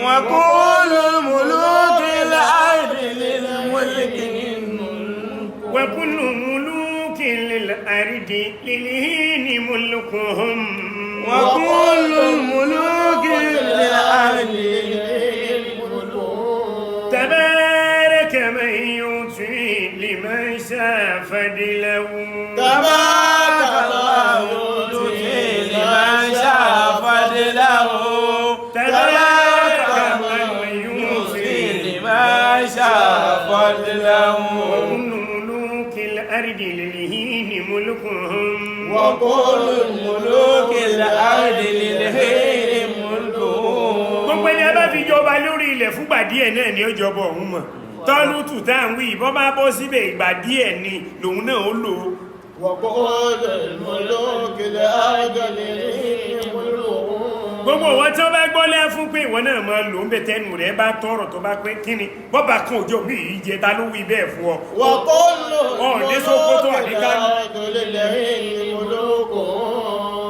wa kullu mulukil ardi lil mulki wa kullu mulukin ardi lilhini mulkuhum wa kullu mulukil ardi tabaraka man yuti liman sha'a fadlahu tabaraka man yuti liman sha'a fadlahu tabaraka man yuti liman sha'a fadlahu الأرض للهين ملكهم وكل الملوك الأرض للهين ملكهم gbogbo ẹni a bá fi jọba lórí ilẹ̀ fúgbà díẹ̀ náà ni ó jọba ọ̀hún mọ̀ Tọ́lútù tá ń wí ìbọn bá bọ́ síbẹ̀ ìgbà díẹ̀ ni lòun náà ó lò وكل الملوك الأرض للهين ملكهم gbogbo wọn tí wọ́n bá gbọ́lẹ̀ fún pé ìwọ náà máa lò ń bẹ tẹnu rẹ̀ bá tọrọ tó bá pé kíni bọ́bà kan òjò bí i jẹ ta ló wí bẹ́ẹ̀ fún ọ وكل dé Sókótó الملوك àbí Kánò. الأرض للهين ملكهم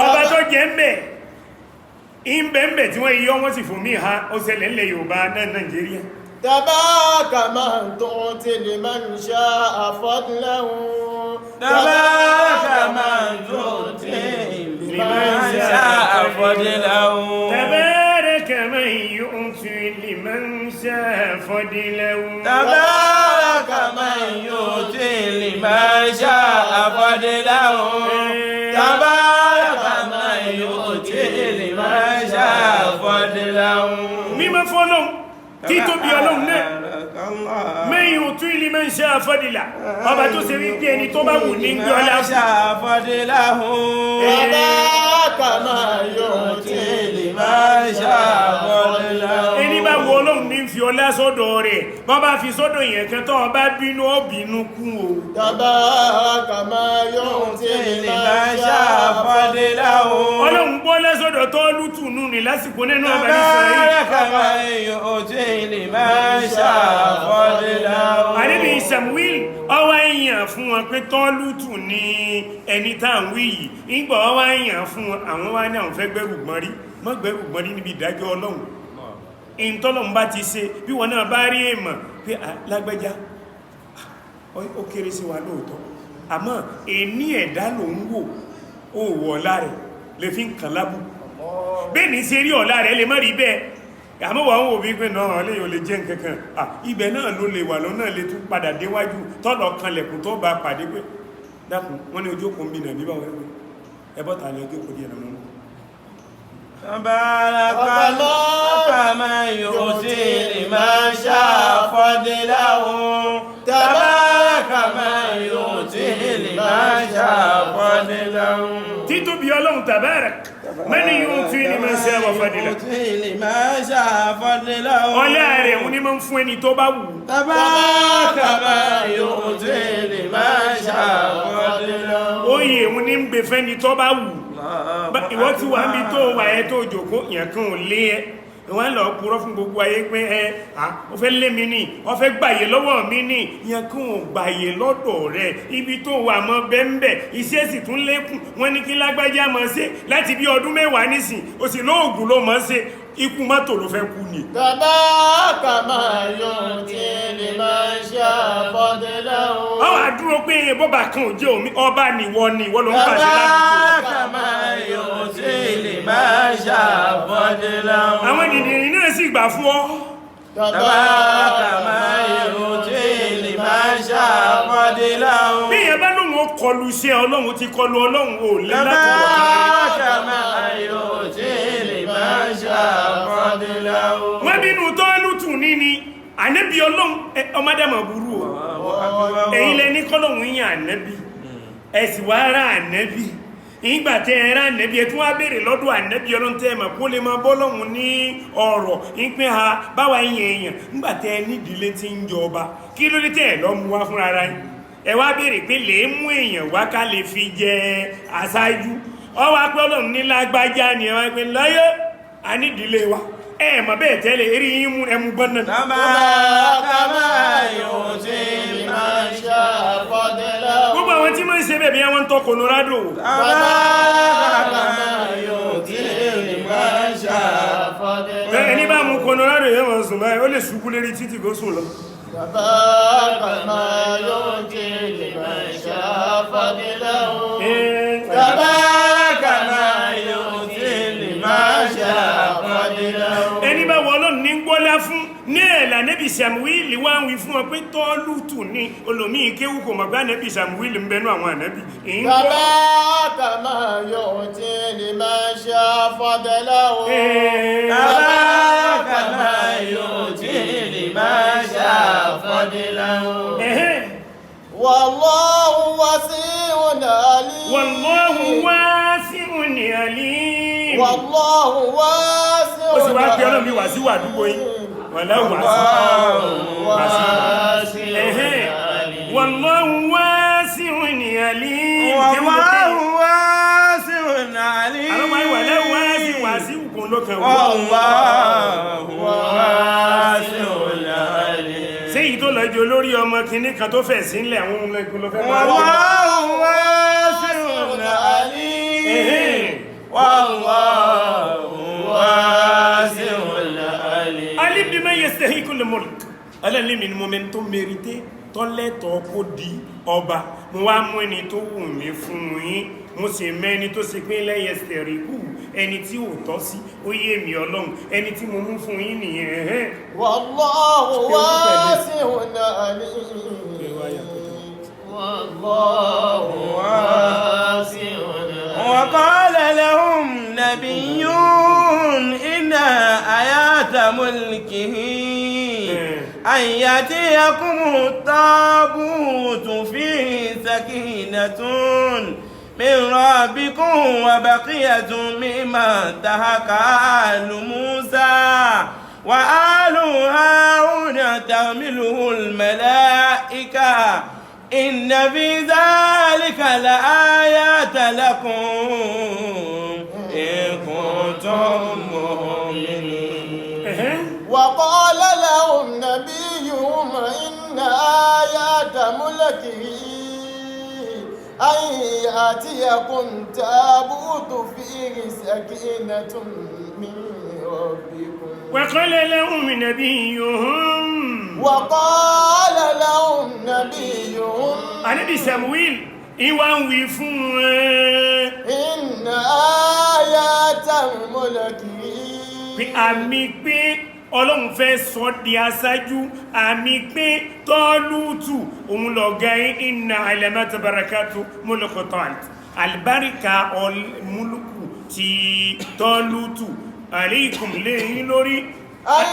ọba tó jẹ́ ń bẹ̀ ń bẹ̀ tí wọ́n yíyọ́ wọ́n sì fún mí ha ó ṣẹlẹ̀ ńlẹ̀ Yorùbá náà Nàìjíríà تبارك من تؤتي لمن شاء فضله تبارك من تؤتي لمن شاء فضله تبارك من يؤتي لمن شاء فضله تبارك من يؤتي لمن شاء فضله تبارك من يؤتي لمن شاء فضله mímọ́ fọ́lọ́hun títóbi Ọlọ́run náà mẹ́yìn òtún ilé mẹ́ ń ṣe àfọ́dìlà ọba tó ṣe wípé ẹni tó bá wù ní gbé ọlá تبارك من يؤتي لمن شاء فضله ẹni bá wù Ọlọ́run ní fi ọlá sọ́dọ̀ rẹ̀ bọ́ bá fi sọ́dọ̀ yẹn kan tó ọba bínú ó bínú kú o تبارك من يؤتي لمن شاء فضله Ọlọ́run gbọ́ lẹ́sọ́dọ̀ Tọ́lútù nù ní lásìkò nínú ọba àníbi Samuel ọwá èèyàn fún wọn pé Tọ́lútù ní ẹni tá à ń wí yìí ìgbà ọwá èèyàn fún wọn àwọn wá ní àwọn fẹ́ gbẹ́rù gbọ́nrí mọ́ gbẹ́rù gbọ́nrí níbi ìdájọ́ Ọlọ́run ìntọ́lọ́run bá ti ṣe bí wọn náà bá rí èèmọ̀ pé lágbẹ́já ó kéré sí wa lóòótọ́ àmọ́ èní ẹ̀dá ló ń wò ó wọ̀ ọ̀la rẹ̀ lè fi ń kàn lábù bẹ́ẹ̀ ní ṣe rí ọ̀la rẹ̀ lè má rí bẹ́ẹ̀ àmọ́ wà ń wò bí pé náà lè yóò lè jẹ́ nǹkankan ibẹ̀ náà ló lè wà lọ́nà lè tún padà déwájú tọ́lọ̀ kanlẹ̀kùn tó bá pàdé pé dákun wọ́n ní ojú òkun bí nà bíbá wọ́n ẹbọ́ta lè ojú òkun díẹ̀ nà mọ́ تبارك من يؤتي لمن شاء فضله تبارك من يؤتي لمن شاء فضلا títóbi ọlọ́run tabarak man yu'ti liman sha'a fadla لمن شاء فضلا ọlá rẹ̀ òun ni máa ń fún ẹni tó bá wù تبارك من يؤتي لمن شاء فضلا oyè òun ní ń gbé fẹ́ni tó bá wù ìwọ tí wà níbi tó wà ẹ tó jòkó yẹn kan ò lé ẹ wọ́n lọ purọ́ fún gbogbo ayé pé ó fẹ́ lé mi ní ó fẹ́ gbàyè lọ́wọ́ mi ní yẹn kan ò gbàyè lọ́dọ̀ rẹ̀ ibi tó wà mọ́ bẹ́ńbẹ́ iṣẹ́ sì tún lékún wọ́n ní kí lágbájá mọ́ ṣe láti bí ọdún mẹ́wàá nísìn ó sì lóògùn ló mọ́ ṣe ikú mọ́tò ló fẹ́ kú ni. Tabaraka man yu'ti liman sha'a fadlahu. àwọn àdúró pé bọ́bà kan ò jẹ́ omi ọba nìwọ ló ń pàṣẹ تبارك من يؤتي لمن شاء فضلا àwọn dìndìnrín náà sì gbà fún ọ. تبارك من يؤتي لمن شاء فضلا bí ìyẹn bá lóun ó kọlu iṣẹ́ ọlọ́run ti kọlu ọlọ́run ò lé láti wọ̀ تبارك من يؤتي لمن شاء فضلا wọ́n bínú tọ́lùtù níní ànẹ́bí ọlọ́run ọmọdémọ̀ burú o ẹ̀yin lẹ ní kọ́lọ̀hún yín ànẹ́bí ẹ̀sì wá rá ànẹ́bí ìgbà tẹ́ ẹ rá ànẹ́bí ẹ tún wá béèrè lọ́dọ̀ ànẹ́bí ọlọ́run tẹ́ ẹ mọ̀ kó lè máa bọ́lọ́hún ní ọ̀rọ̀ ìpín ha báwa yín èèyàn nígbà tẹ́ ẹ nídìílé tí ń jọba kí ló dé tẹ́ ẹ lọ́ mú wá fúnra ara yín ẹ wá béèrè pé lè mú èèyàn wá ká lè fi jẹ aṣáájú ọwọ́ apẹ́ ọlọ́run ní lágbájá ni ẹ wá pé láyé ànídìílé wa ẹ mọ̀ bẹ́ẹ̀ tẹ́lẹ̀ eré yín mú ẹmu gbọ́nà. تبارك من يؤتي لمن شاء فضلا gbogbo àwọn tí máa ń ṣe bẹ́ẹ̀ bí wọ́n ń tọ́ Colorado. تبارك من يؤتي لمن شاء فضلا ẹni bá mú Colorado yẹn wọ́n sùn báyìí ó lè ṣubú lérí títí kó sùn lọ. Tabaraka man yu'ti liman sha'a fadlahu. تبارك من يؤتي لمن شاء فضلا ẹni bá wọ ọlọ́run ní gbọ́lá fún ní ẹ̀là nẹ́bí Samuel wá ń wí fún ọ pé Tọ́lútù ní olómìí kéwù kò mọ̀ gbá nẹ́bí Samuel ń bẹnu àwọn ànẹ́bí èyí ń kọ́. Tabaraka man yu'ti liman sha'a fadlahu. تبارك من يؤتي لمن شاء فضلا Wallahu wasi'un alim. wallahu wasi'un alim. Wallahu wasi'un ó sì wá pé ọlọ́run mi wà sí wàdúgbò yín wallahu wallahu wasi'un alim. والله واسع عليم àwọn máa ń wà lẹ́wọ̀ wá sí ìkùn lókàn والله واسع عليم ṣé èyí tó lọ́jọ́ olórí ọmọ kìíní kan tó fẹ̀ sílẹ̀ àwọn ọmọ ẹgbẹ́ ló fẹ́ والله واسع عليم والله واسع عليم alim bima yastahiqu al-mulk alálẹ́mì ni mo mẹ́ni tó mérité tọ́lẹ́tọ̀ kó di ọba mo wá mú ẹni tó wù mí fún yín mo sì mẹ́ni tó sì pín lẹ́yẹ sẹ̀ríkù ẹni tí ò tọ́ sí ó yé mi ọlọ́run ẹni tí mo mú fún yín nìyẹn Wallahu wasi'un alim. Wallahu wasi'un alim. وقال لهم نبيون إن آيات ملكه أن يأتيكم التابوت فيه سكينة من ربكم وبقية مما ترك آل موسى وآل هارون تحمله الملائكة إن في ذلك لآيات لكم إن كنتم مؤمنين وقال لهم نبيهم إن آيات ملكه أن يأتيكم تابوت فيه سكينة من ربكم وقال لهم نبيهم وقال لهم نبيهم Ànábì Samuel ìwà ń wí fún إن آيات ملكه pé àmì pé ọlọ́run fẹ́ sọ di aṣáájú àmì pé Tọ́lútù òun lọ̀gá inna alamata barakatu mulkotant albarika múlùkù ti Tọ́lútù alaykum lẹ́yìn lórí أن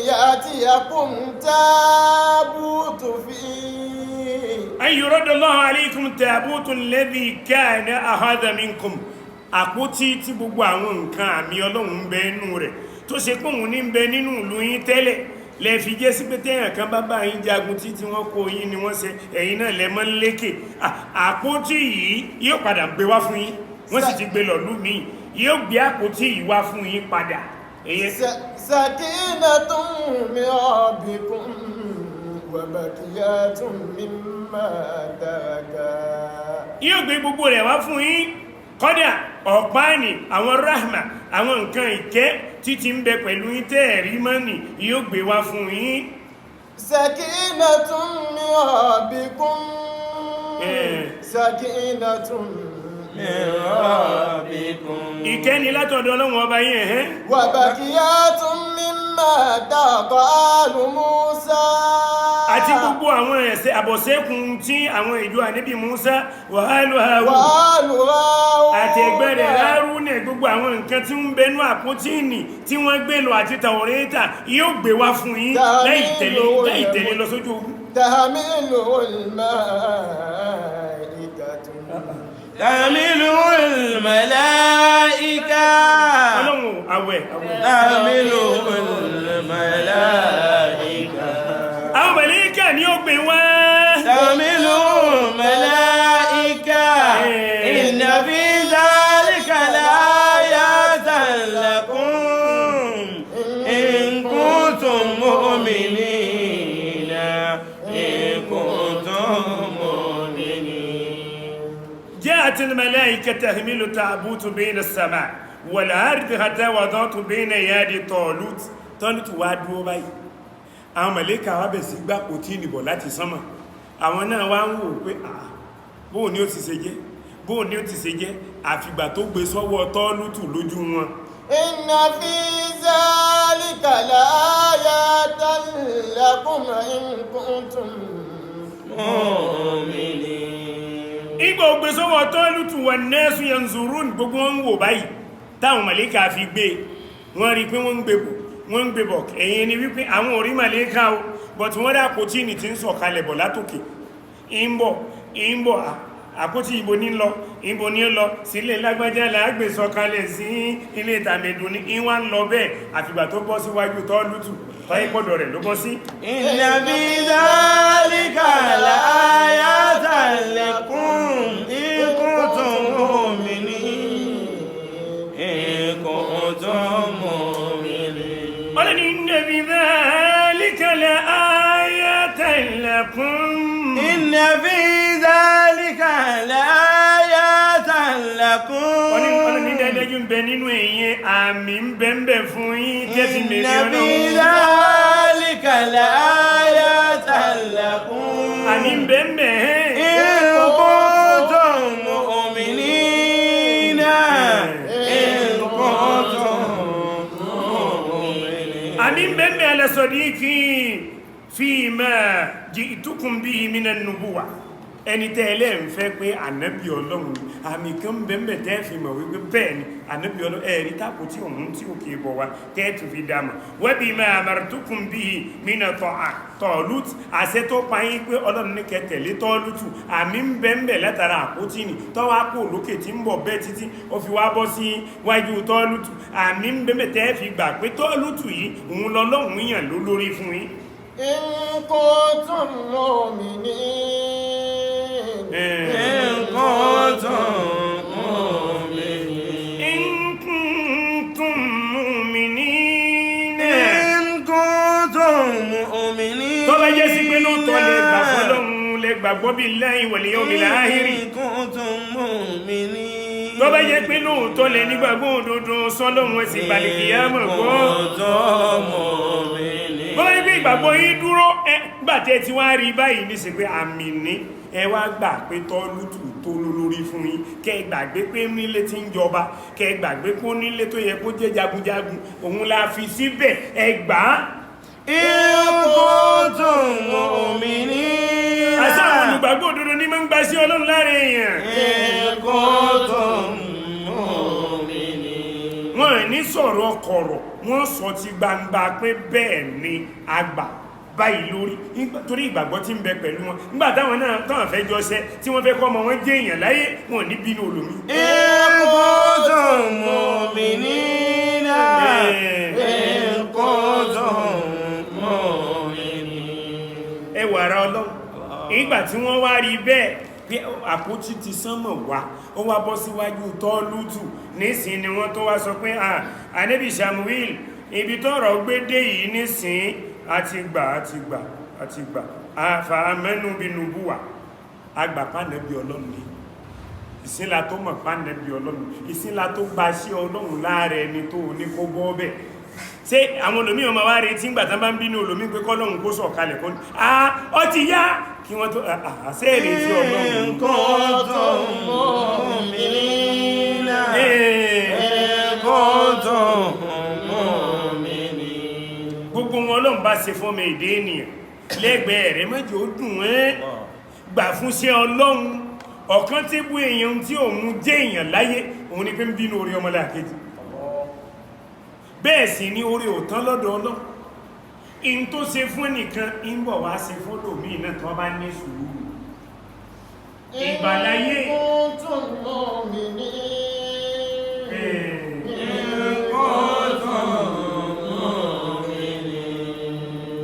يأتيكم تابوت فيه an yuradallahu alaykum tabutul ladhi kana ahadha minkum àpótí tí gbogbo àwọn nǹkan àmì Ọlọ́run ń bẹ nínú rẹ̀ tó ṣe pé òun ní ń bẹ nínú ìlú yín tẹ́lẹ̀ lẹ fi jẹ́ sí pé téèyàn kan bá bá yín jagun tí wọ́n kó yín ni wọ́n ṣe ẹ̀yin náà lẹ mọ́ lékè àpótí yìí yóò padà gbé wá fún yín wọ́n sì ti gbé lọ lú mi yóò gbé àpótí yìí wá fún yín padà. sakinatun min rabbikum wa bakiyatun mimma taraka. yóò gbé gbogbo rẹ̀ wá fún yín kọ́dà ọ̀páàní àwọn rahma àwọn nǹkan ìkẹ́ títí ń bẹ pẹ̀lú yín tẹ́ẹ̀rí mọ́nì yóò gbé wá fún yín. sakinatun min rabbikum sakinatun min rabbikum. ìkẹ́ni látọ̀dọ̀ Ọlọ́run ọba yẹn ẹ́. wa bakiyatun mimma taraka Musa. àti gbogbo àwọn ẹ̀ṣẹ̀ àbọ̀sẹ́kùn tí àwọn ìjọ ànábì Musa wàhálù Harun àti ẹgbẹ́ rẹ̀ Hárúnà gbogbo àwọn nǹkan tí ń bẹnu àpótí nì tí wọ́n gbé lọ àti Tàwórátà yóò gbé wá fún yín láì tẹ̀lé lọ sójú ogun. tahmiluhul malaikatu. tahmiluhul malaika. Ọlọ́run àwẹ̀ tahmiluhul malaika. àwọn màláíkà ni ó gbé wá. tahmiluhul malaika. inna fi dhalika la'ayatan lakum in kuntum mu'minina in kuntum mu'minin. جاءت الملائكة تحمل تابوت بين السماء والأرض حتى وضعت بين يدي طالوت wá dúró báyìí àwọn màláíkà wá bẹ̀ sí gbá pòtí nìbọ̀ láti sánmà àwọn náà wá ń wò pé bóò ní ó ti ṣe jẹ́ àfìgbà tó gbé sọ́wọ́ Tọ́lútù lójú wọn. inna fi zalika la'ayatan lakum in kuntum mu'minin. ìgbà ògbé sọ́wọ́ Tọ́lútù wan nasu yanzurun gbogbo wọn ń wò báyìí táwọn màláíkà fi gbé wọ́n rí pé wọ́n ń gbé bọ̀ ẹ̀yìn ni wípé àwọn orí màláíkà o bọ̀tí wọ́n dá àpótí ní ti ń sọ̀kalẹ̀ bọ̀ látòkè ìbọ̀ àpótí ìbò ní lọ sílé lágbájá lágbè sọ̀kalẹ̀ sí ilé ìtàmẹ̀dùn ní ìwá ń lọ bẹ́ẹ̀ àfìgbà tó bọ́ síwájú Tọ́lútù tọ́yí pọ̀dọ̀ rẹ̀ ló bọ́ sí. inna fi dhalika la'ayatan lakum in kuntum mu'minin in kuntum mu'minin. ọlọ́ni inna fi dhalika la'ayatan lakum. inna fi dhalika la'ayatan lakum. ọlọ́ni dájú ń bẹ nínú èyí àmì ń bẹ fún yín tẹ́sí mẹ́rin inna fi dhalika la'ayatan lakum. àmì ń bẹ in kuntum mu'minina in kuntum mu'minin. àmì ń bẹ ala sadiqi fima ji'tukum bihi minan nubuwah ẹni tẹ́lẹ̀ ń fẹ́ pé ànábì Ọlọ́run àmì kan bẹ̀m̀bẹ̀ tẹ́ fi mọ̀ wípé bẹ́ẹ̀ ni ànábì Ọlọ́run ẹ̀rí tàkù tí òun tí ó kìí bọ̀ wá tẹ́ẹ̀tù fi dámà wa bima amartukum bihi mina Talut àṣẹ tó payín pé Ọlọ́run ní kẹtẹ̀lé Tọ́lútù àmì ń bẹ̀m̀bẹ̀ látara àpótí ni tọ́wọ́ àpò lókè tí ń bọ̀ bẹ́ẹ̀ títí ó fi wá bọ́ sí wájú Tọ́lútù àmì ń bẹ̀m̀bẹ̀ tẹ́ fi gbà pé Tọ́lútù yìí òun lọ́lọ́run yàn ló lórí fún yín. in kuntum mu'minin. in kuntum mu'minin. in kuntum mu'minin. in kuntum mu'minin. tó bá jẹ́ sí pé lóòótọ́ lè gbà fọ́lọ́run lè gbàgbọ́ billahi wal yawmil akhir. in kuntum mu'minin. tó bá jẹ́ pé lóòótọ́ lè nígbàgbọ́ òdodo sọ́lọ́run ẹ̀sìn ìbàlìkìyàmọ̀ gbọ́. kuntum mu'minin. bó bá jẹ́ pé ìgbàgbọ́ yín dúró gbàtẹ́ tí wọ́n á rí báyìí ní sí pé àmì ní ẹ wá gbà pé Tọ́lútù tó lórí fún yín kẹ́ gbàgbé pé nílé tí ń jọba kẹ́ gbàgbé pé nílé tó yẹ kó jẹ́ jagunjagun òun la fi síbẹ̀ ẹ gbà á. in kuntum mu'minin. àṣà àwọn olùgbàgbọ́ òdodo ní máa ń gba sí Ọlọ́run láre èèyàn. in kuntum mu'minin. wọ́n ní sọ̀rọ̀ kọ̀rọ̀ wọ́n sọ ti gbangba pé bẹ́ẹ̀ ni àgbà báyìí lórí torí ìgbàgbọ́ tí ń bẹ pẹ̀lú wọn nígbà táwọn náà táwọn fẹ́ jọṣẹ́ tí wọ́n fẹ́ kọ́ ọmọ wọn jẹ́ èèyàn láyé wọn ní bínú olómi. in kuntum mu'minina in kuntum mu'minin. ẹ wàrà ọlọ́run ìgbà tí wọ́n wá rí bẹ́ẹ̀ pé àpótí ti sánmọ̀ wá ó wá bọ́ síwájú Tọ́lútù nísìn ni wọ́n tó wá sọ pé ànábì Samuel ibi tọ́rọ̀ gbé dé yìí nísìn àti gbà àfà mẹ́nu bínú búwà àgbà pánẹ́bí ọlọ́run ni ìsínlá tó mọ̀ pánẹ́bí ọlọ́run ìsínlá tó gba sí ọlọ́run láàrẹ ẹni tó ní kó bọ́ bẹ̀ ṣé àwọn olómi ọmọ wá retí ń gbà tán bá ń bínú olómi pé kọ́lọ́run kó sọ̀ kalẹ̀ kó ní ọ ti yá kí wọ́n tó àṣẹ èrè tí ọlọ́run kuntum mu'minina kuntum mu'minin. gbogbo wọn ọlọ́run bá ṣe fọ́mọ èdè ènìyàn lẹ́gbẹ̀ẹ́ rẹ̀ mẹ́jọ ó dùn gbà fún ṣe ọlọ́run ọ̀kan tí bú èèyàn tí òun jẹ́ èèyàn láyé òun ni pé ń bínú orí ọmọlá àkejì bẹ́ẹ̀ sì ni orí òtán lọ́dọ̀ ọlọ́run in tó ṣe fún ẹnìkan ń bọ̀ wá ṣe fọ́dọ̀ míì náà tó bá ní sùúrù ìgbàláyé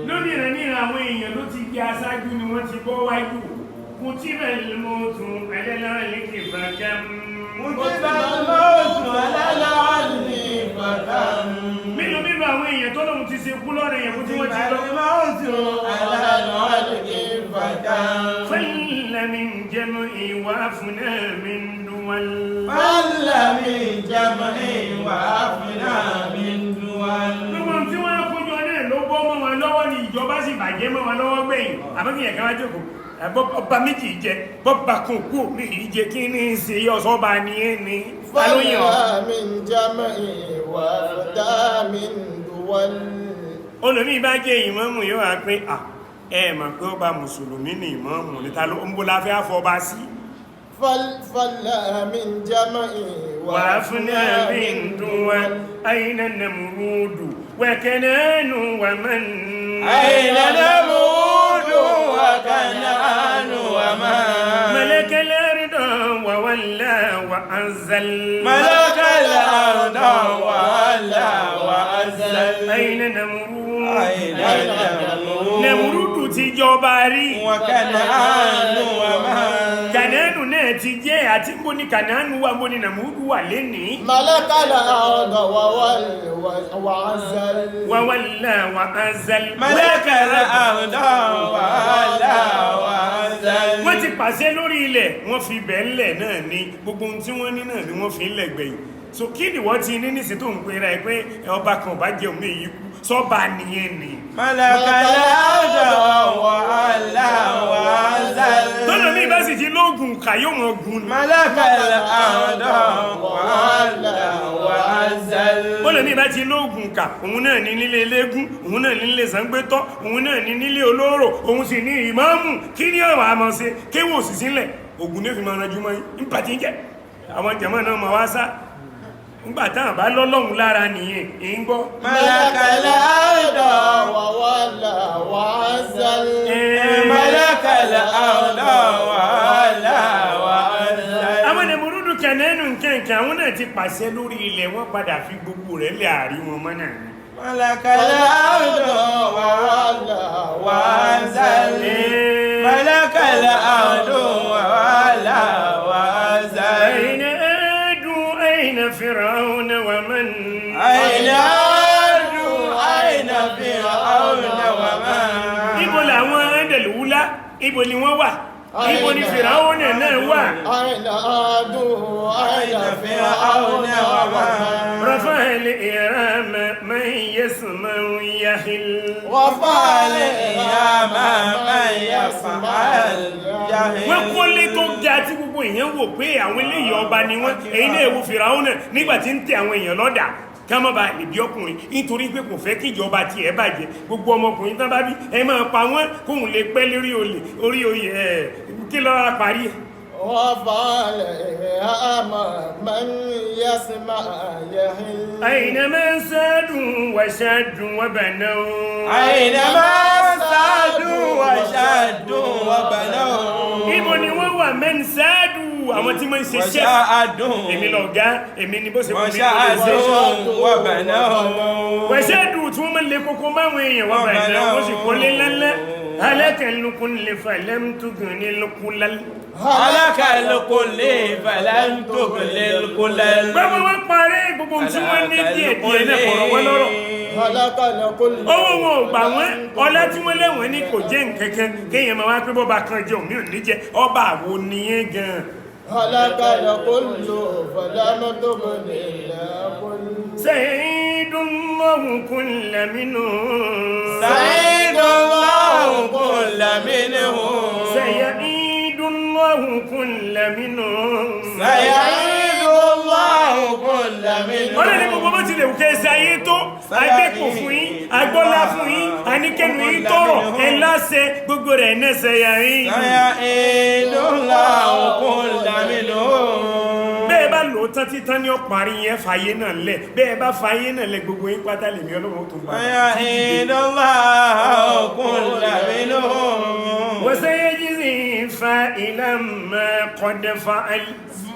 lónìí rẹ̀ ní àwọn èèyàn ló ti gbé aṣáájú ni wọ́n ti bọ́ wájú كتب الموت على العلك فكم mélòó àwọn èèyàn tó lóun ti ṣe kú lọ́rẹ̀ yẹn tí wọ́n ti lọ فل من جمع وافنا من دول gbogbo tí wọ́n kójọ náà ló bọ́ mọ́ wọn lọ́wọ́ ní ìjọba sì bàjẹ́ mọ́ wọn lọ́wọ́ gbẹ̀yìn àbẹ́kìyàn kan wá jókòó ọba méjì jẹ bọ́ba kan kú ní ìjẹ kí ní ṣe yọ sọ́ba ní ẹni olómi bá jẹ́ ìmámù yóò wá pé ẹ mọ̀ pé ọba mùsùlùmí ní ìmámù níta ló ń bó láfẹ́ àfọba sí وعفنا من دول أين النمرود وكنان ومن أين نمرود وكنان ومن ملك الأرض وولى وأنزل ملك الأرض وولى وأنزل أين نمرود أين نمرود نمرود ti jọba rí وكنان ومن Kànáánù náà ti jẹ́ àti mbó ní Kànáánù wà mbó ní Nàmúrúdù wà lénìí. Malakala ọ̀dọ̀ wà azal. Wàwàlá wà azal. Malakala ọ̀dọ̀ wàhálà wà azal. Wọ́n ti pàṣẹ lórí ilẹ̀, wọ́n fi bẹ̀ ńlẹ̀ náà ní gbogbo ohun tí wọ́n ní náà ni wọ́n fi ń lẹ̀ gbẹ̀yìn. So kí ni wọ́n ti ní nísì tó ń pè ra ẹ pé ọba kan bá jẹun ní èyí kú sọ́ba nìyẹn ni. Malakala ọ̀dọ̀ wàhálà wà azal. Tọ́nà mi bá sì ti lóògùn kà yóò mọ̀ gùn. Malakala ọ̀dọ̀ wàhálà wà azal. Bọ́lá mi bá ti lóògùn kà, òun náà ní nílé eléégún, òun náà ní nílé Sàngbétọ́, òun náà ní nílé olóró, òun sì ní ìmáàmù. Kí ni ọ̀rọ̀ àmọ́ ṣe? Kéwò sì sílẹ̀, ògùn ní fi máa ranjú mọ́ yín, ń pàtí jẹ́. Àwọn jàmáà náà máa wá sá. Nígbà táwọn bá lọ́lọ́run lára nìyẹn, èyí ń gbọ́. Malakala ọ̀dọ̀ wàhálà wà azal. Malakala ọ̀dọ̀ wàhálà wà azal. Àwọn Nàmúrúdù Kànáánù nkẹ́ǹkẹ́ àwọn náà ti pàṣẹ lórí ilẹ̀ wọn padà fi gbogbo rẹ̀ lé àárí wọn mọ́ náà ni. Malakala ọ̀dọ̀ wàhálà wà azal. Malakala ọ̀dọ̀ wàhálà wà azal. أين فرعون ومن أين عاد أين فرعون ومن ibo làwọn ẹ̀ndẹ̀lúwúlá ibo ni wọ́n wà ibo ni Fìràún náà wà أين عاد أين فرعون ومن رفع الإرام من يسمع يحل رفع الإرام من يسمع يحل. wọ́n kọ́lé tó ga tí gbogbo èèyàn wò pé àwọn eléyìí ọba ni wọ́n èyí náà wo Fìràún náà nígbà tí ń tẹ àwọn èèyàn lọ́dà ká má ba lè bí ọkùnrin nítorí pé kò fẹ́ kí ìjọba tí ẹ bàjẹ́ gbogbo ọmọkùnrin tán bá bí ẹ máa pa wọ́n kóhun lè pẹ́ lórí orí oyè ẹ̀ kí lọ́ra parí ẹ̀. رفع الإرام من يسمع يحل. أينما سادوا وشادوا وبنوا أينما sáádùn wà ṣáàdùn wà bànáhùn. ibo ni wọ́n wà mẹ́ni sáádù àwọn tí wọ́n ń ṣe ṣẹ́ èmi lọ̀gá èmi ni bó ṣe kún mi wà bànáhùn. wẹ̀ṣẹ́dù tí wọ́n máa lè kókó máwọn èèyàn wọ́n bàjẹ́ wọ́n sì kó lé lálẹ́ alákẹ̀lùkún lè fà lẹ́mtùgùn ní lókúlá alákàlùkùnlé fàlàntùkùnlé kúlẹ̀. báwo wọ́n parí gbogbo tí wọ́n ní díẹ̀ díẹ̀ náà kọ̀rọ̀ wọ́n lọ́rọ̀ owó wọn ò gbà wọ́n ọlá tí wọ́n lẹ́wọ̀n ní kò jẹ́ nkẹ́kẹ́ kéèyàn máa wá pé bọ́ba kan jẹ́ òmí ò ní jẹ́ ọba àwo nìyẹn gan. Sayyidullahu kulla minhum Sayyidullahu kulla minhum Sayyidullahu kulla minhum Sayyidullahu kulla minhum. Ọlọ́ni gbogbo bó tilẹ̀ òkè ṣayé tó agbẹ́kò fún yín agbọ́lá fún yín aníkẹ́nu yín tọrọ ẹ̀láṣẹ gbogbo rẹ̀ náà Sayyidullahu kulla minhum. bẹ́ẹ̀ bá lò tán títán ní ọparí yẹn fàyé náà lẹ̀ bẹ́ẹ̀ bá fàyé náà lẹ̀ gbogbo yín pátá lèmi Ọlọ́run tó bá Sayyidullahu kulla minhum. wa sayajzi fa'ilan ma qad fa'al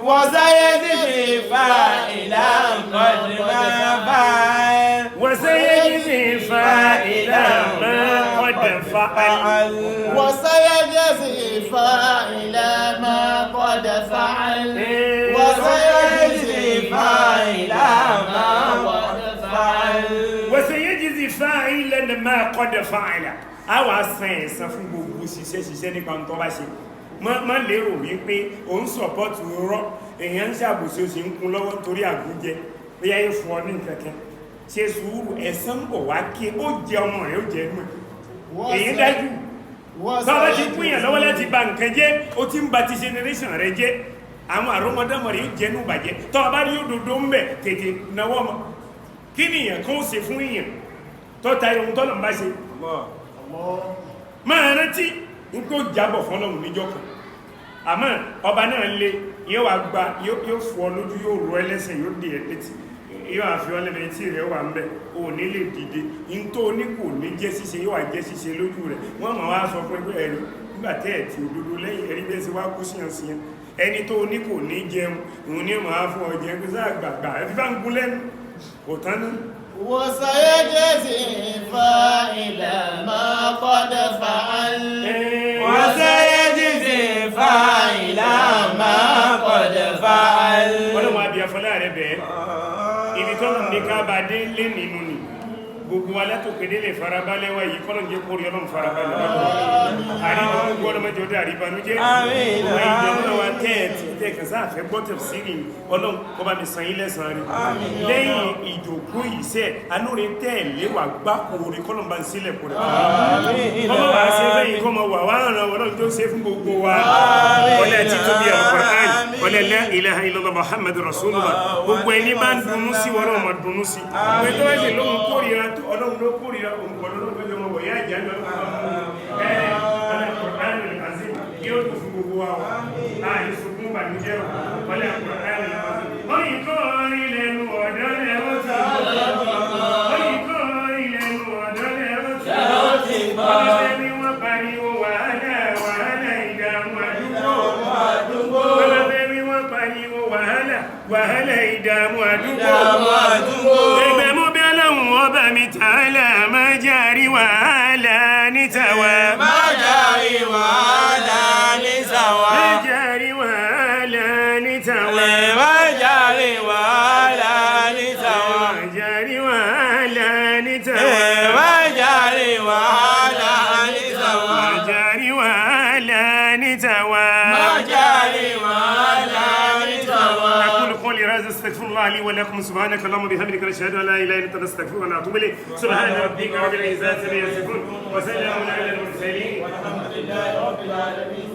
وسيجزي فاعلا قد ما فعل وسيجزي فاعلا ما قد فعل وسيجزي فاعلا ما قد فعل وسيجزي فاعلا ما قد فعل وسيجزي فاعلا ما قد فعل àwa san ẹ̀san fún gbogbo ṣiṣẹ́ nípa tó bá ṣe má lérò wípé o ń sọ̀pọ̀tù rọ́ èèyàn ń ṣàbòsí o sì ń kún lọ́wọ́ torí àgúnjẹ bóyá yóò fún ọ ní kẹ̀kẹ́ ṣe sùúrù ẹ̀san bọ̀ wá kí ó jẹ ọmọ rẹ̀ ó jẹ ẹnu ẹ̀ èyí dájú tọ́lá ti kún yàn lọ́wọ́ láti ba nǹkan jẹ́ ó ti ń ba ti generation rẹ̀ jẹ́ àwọn àrọ́mọdọ́mọ rẹ̀ yóò jẹ́nu bàjẹ́ tọ́ bá rí òdòdó ń bẹ̀ tètè náwó ọmọ kí nìyàn kan ó ṣe fún èèyàn tọ́ta ohun tọ́lọ̀ ń bá ṣe máa rántí nígbó jábọ̀ fọ́lọ́run níjọ́ kan àmọ́ ọba náà lè yóò wá gba yóò fọ́ lójú yóò rọ ẹlẹ́sẹ̀ yóò dé ẹ̀lẹ́tì yóò àfi ọlẹ́bẹ̀ tí rẹ̀ wà ń bẹ̀ o ní lè dìde in tó ní kò ní jẹ́ ṣíṣe yóò wà jẹ́ ṣíṣe lójú rẹ̀ wọ́n máa wá sọ fún ẹgbẹ́ ẹ̀rí nígbàtẹ́ ẹ̀ tí òdodo lẹ́yìn ẹ̀rí bẹ́ẹ̀ sí wá kú síyàn síyàn ẹni tó ní kò ní jẹun òun ní máa fún ọjẹ́ pé sáà gbàgbà ẹ̀fí bá ń gún lẹ́nu kò tán náà وسيجزي فاعلا ما قد فعل وسيجزي فاعلا ما قد فعل. ọlọ́wọ́ àbí afọlá rẹ̀ bẹ̀ẹ́ ibi tọ́lọ̀ ní ká bá dé lé nínú ni gbogbo alátòkèdè lè farabalẹ̀ wá yìí kọ́lọ̀ jẹ́ kórí ọlọ́run farabalẹ̀ àríwá gbogbo ọlọ́mọjọ́ dé àríbanújẹ́ wọ́n ìjọba wa tẹ́ẹ̀tì tẹ́ẹ̀kẹsá àfẹ́ gbọ́tẹ̀ sírí ọlọ́run kọ́ bá mi san ilẹ̀ san rí lẹ́yìn ìjòkó ìṣẹ́ anúrin tẹ́ẹ̀lé wà gbáko orí kọ́lọ̀ bá ń sílẹ̀ kúrẹ̀ ọmọ wa ṣe fẹ́yìn kọ́ mọ wà wá ràn ọlọ́run tó ṣe fún gbogbo wa ọlẹ́ títóbi Al-Qur'an ọlẹ́ la ilaha illallah Muhammadu Rasulullah gbogbo ẹni bá ń dunú sí wọ́n náà mọ̀ dunú sí pẹ̀tọ́ ẹ̀sẹ̀ lóhun kórìíra ọlọ́run ló kórìíra òun pọ̀ lọ́dún pẹ̀lú ọmọ wọ̀nyá ìjà lọ Al-Qur'an al-Azim yóò tó fún gbogbo wa láàrin sókún bànújẹ́ wọlé Al-Qur'an al-Azim wọ́n yìí kọ́ ilẹ̀nu ọ̀dọ́ lẹ́wọ́ tí wọ́n yìí kọ́ ilẹ̀nu ọ̀dọ́ lẹ́wọ́ tí wọ́n ní wọ́n pariwo wàhálà wàhálà ìdààmú àdúgbò wọ́n ní wọ́n pariwo wàhálà wàhálà ìdààmú àdúgbò ẹgbẹ́ mú bí aláhùn ọba mi tààlà má járí wàhálà nítawà má járí wàhálà nítawà má járí wàhálà nítawà má járí wàhálà nítawà má járí wàhálà nítawà má járí wàhálà nítawà má járí wàhálà nítawà má járí wàhálà nítawà. أقول قولي هذا استغفر الله لي ولكم سبحانك اللهم وبحمدك نشهد أن لا إله إلا أنت نستغفرك ونتوب إليك سبحان ربك رب العزة عما يصفون وسلام على المرسلين والحمد لله رب العالمين.